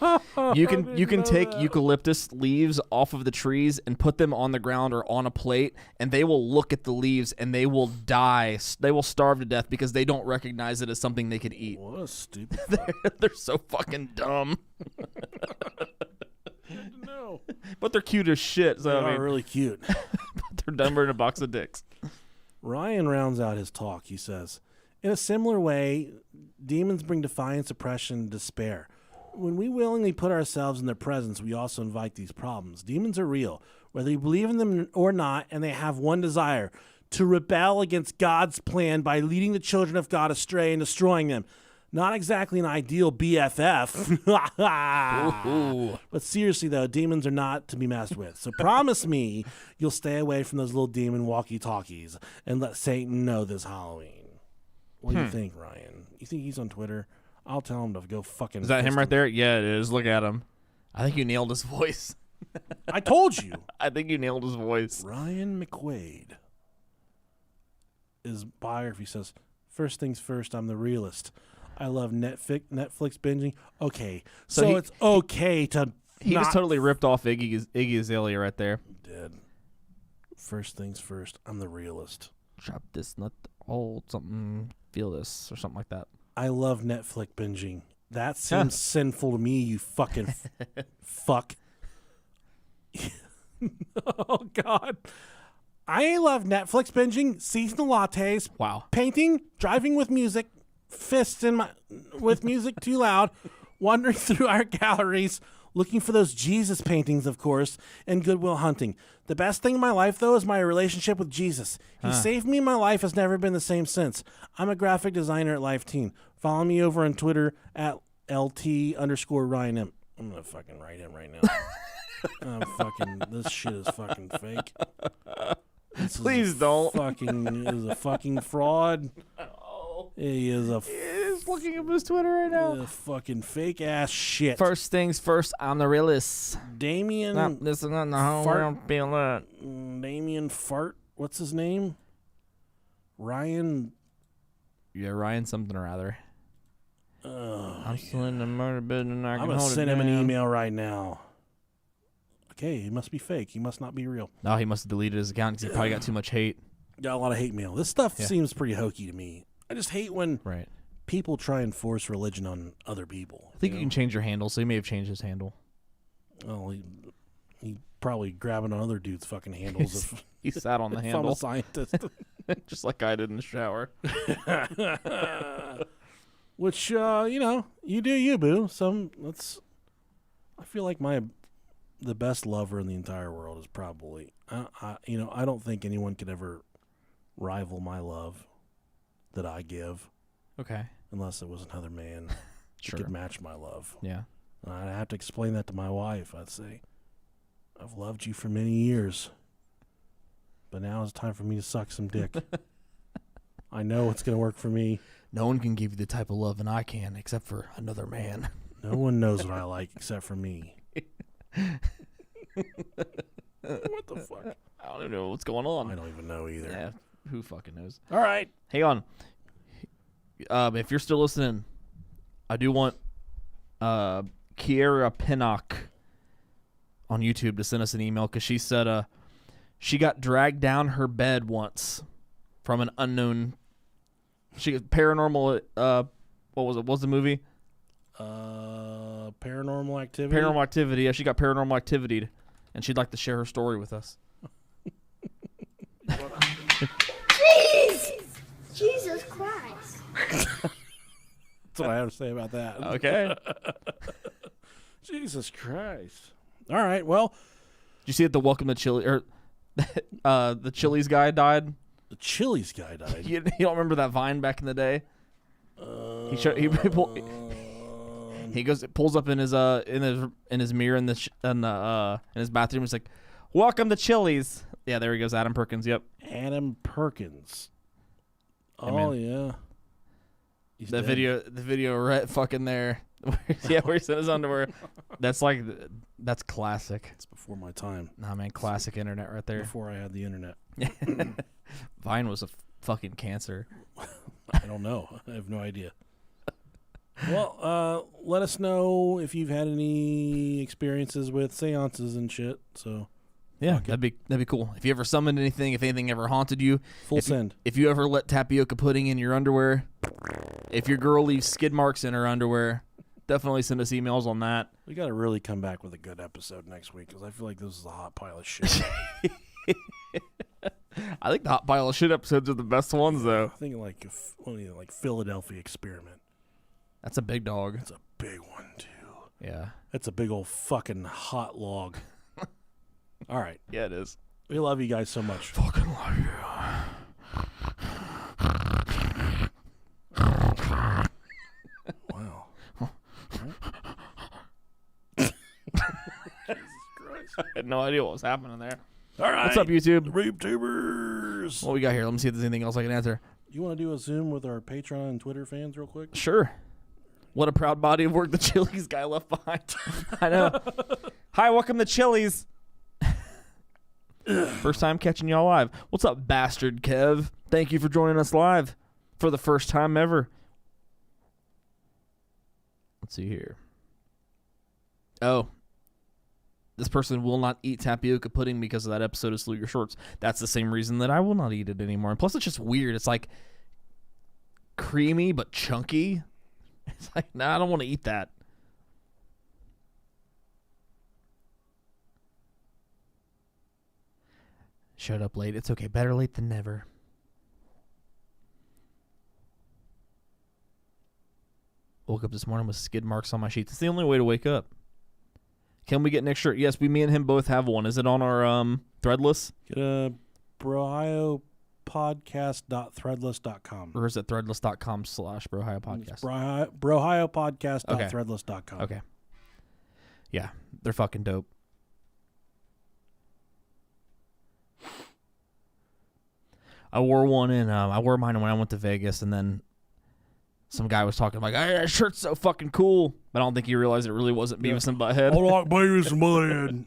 You can take eucalyptus leaves off of the trees and put them on the ground or on a plate, and they will look at the leaves and they will die. They will starve to death because they don't recognize it as something they could eat. What a stupid. They're so fucking dumb. No. But they're cute as shit. So They are really cute. But they're dumber than a box of dicks. Ryan rounds out his talk. He says, in a similar way, demons bring defiance, oppression, and despair. When we willingly put ourselves in their presence, we also invite these problems. Demons are real, whether you believe in them or not, and they have one desire, to rebel against God's plan by leading the children of God astray and destroying them. Not exactly an ideal BFF. But seriously, though, demons are not to be messed with. So promise me you'll stay away from those little demon walkie-talkies and let Satan know this Halloween. What do you think, Ryan? You think he's on Twitter? I'll tell him to go fucking... Is that him right there? Yeah, it is. Look at him. I think you nailed his voice. I told you. I think you nailed his voice. Ryan McQuaid. His biography says, first things first, I'm the realist. I love Netflix binging. Okay, so it's okay to He just totally ripped off Iggy Azalea right there. Did. First things first, I'm the realist. Chop this nut, hold something, feel this, or something like that. I love Netflix binging. That seems sinful to me, you fucking fuck. Oh, God. I love Netflix binging, seasonal lattes, painting, driving with music, fists with music too loud, wandering through art galleries, looking for those Jesus paintings, of course, and Goodwill Hunting. The best thing in my life, though, is my relationship with Jesus. He saved me. My life has never been the same since. I'm a graphic designer at Lifeteen. Follow me over on Twitter at LT_Ryan M. I'm going to fucking write him right now. This shit is fucking fake. Please don't. Is a fucking fraud. He is looking at his Twitter right now. Fucking fake ass shit. First things first, I'm the realist. Damien. This is not the whole world. Feel that. Damien Fart. What's his name? Ryan. Yeah, Ryan something or other. I'm still in the murder business. I'm gonna send him an email right now. Okay, he must be fake. He must not be real. No, he must have deleted his account because he probably got too much hate. Got a lot of hate mail. This stuff seems pretty hokey to me. I just hate when people try and force religion on other people. I think you can change your handle, so he may have changed his handle. Well, he probably grabbing on other dudes' fucking handles. He sat on the handle. I'm a scientist. Just like I did in the shower. Which, you do you, boo. I feel like the best lover in the entire world is probably, I don't think anyone could ever rival my love that I give. Okay. Unless it was another man who could match my love. Yeah. And I'd have to explain that to my wife. I'd say, I've loved you for many years, but now it's time for me to suck some dick. I know it's going to work for me. No one can give you the type of love that I can except for another man. No one knows what I like except for me. What the fuck? I don't even know what's going on. I don't even know either. Yeah, who fucking knows? All right. Hang on. If you're still listening, I do want Kiera Pinnock on YouTube to send us an email because she said she got dragged down her bed once from an unknown. She got paranormal. What was it? What was the movie? Paranormal Activity. Paranormal Activity. Yeah, she got Paranormal Activity, and she'd like to share her story with us. Jesus Christ. That's what I have to say about that. Okay. Jesus Christ. All right. Well, did you see that the Welcome to Chili or the Chili's guy died? The Chili's guy died. You don't remember that Vine back in the day? He pulls up in his mirror in his bathroom. He's like, "Welcome to Chili's." Yeah, there he goes, Adam Perkins. Yep, Adam Perkins. Hey, oh yeah. The video right fucking there. Yeah, where he's in his underwear. That's like That's classic. It's before my time. Nah, man, classic internet right there. Before I had the internet. Vine was a fucking cancer. I don't know. I have no idea. Well, let us know if you've had any experiences with seances and shit. So yeah, that'd be cool. If you ever summoned anything, if anything ever haunted you, send. If you ever let tapioca pudding in your underwear, if your girl leaves skid marks in her underwear, definitely send us emails on that. We got to really come back with a good episode next week because I feel like this is a hot pile of shit. I think the hot pile of shit episodes are the best ones, though. I think like Philadelphia Experiment. That's a big dog. That's a big one too. Yeah, that's a big old fucking hot log. All right. Yeah, it is. We love you guys so much. Fucking love you. Wow. Jesus Christ. I had no idea what was happening there. All right. What's up, YouTube? RapeTubers. What we got here? Let me see if there's anything else I can answer. You want to do a Zoom with our Patreon and Twitter fans real quick? Sure. What a proud body of work the Chili's guy left behind. I know. Hi, welcome to Chili's. First time catching y'all live. What's up, bastard Kev? Thank you for joining us live for the first time ever. Let's see here. Oh. This person will not eat tapioca pudding because of that episode of Salute Your Shorts. That's the same reason that I will not eat it anymore. And plus, it's just weird. It's like creamy but chunky. It's like, nah, I don't want to eat that. Showed up late. It's okay. Better late than never. Woke up this morning with skid marks on my sheets. It's the only way to wake up. Can we get Nick's shirt? Yes, me and him both have one. Is it on our Threadless? Get a brohiopodcast.threadless.com. Or is it threadless.com/brohiopodcast? It's brohiopodcast.threadless.com. Okay. Yeah, they're fucking dope. I wore one in. I wore mine when I went to Vegas, and then some guy was talking like, "Hey, that shirt's so fucking cool," but I don't think he realized it really wasn't Beavis and Butthead. I like Beavis and Butthead.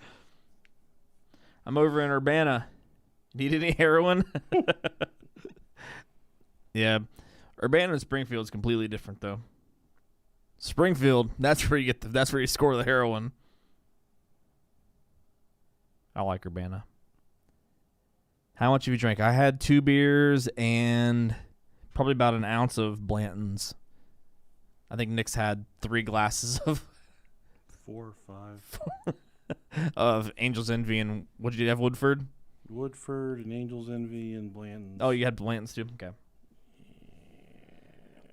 I'm over in Urbana. Need any heroin? Yeah, Urbana and Springfield's completely different though. Springfield, that's where you get that's where you score the heroin. I like Urbana. How much have you drank? I had 2 beers and probably about an ounce of Blanton's. I think Nick's had 3 glasses of 4 or 5 of Angel's Envy and what did you have? Woodford and Angel's Envy and Blanton's. Oh, you had Blanton's too. Okay.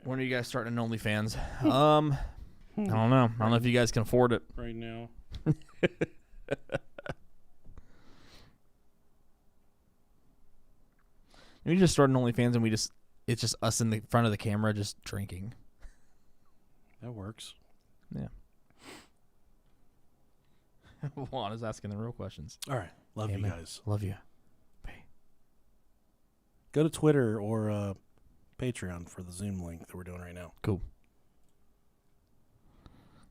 When are you guys starting an OnlyFans? I don't know. I don't know if you guys can afford it right now. We just start an OnlyFans and it's just us in the front of the camera just drinking. That works. Yeah. Juan is asking the real questions. All right. Love you guys. Love you. Go to Twitter or Patreon for the Zoom link that we're doing right now. Cool.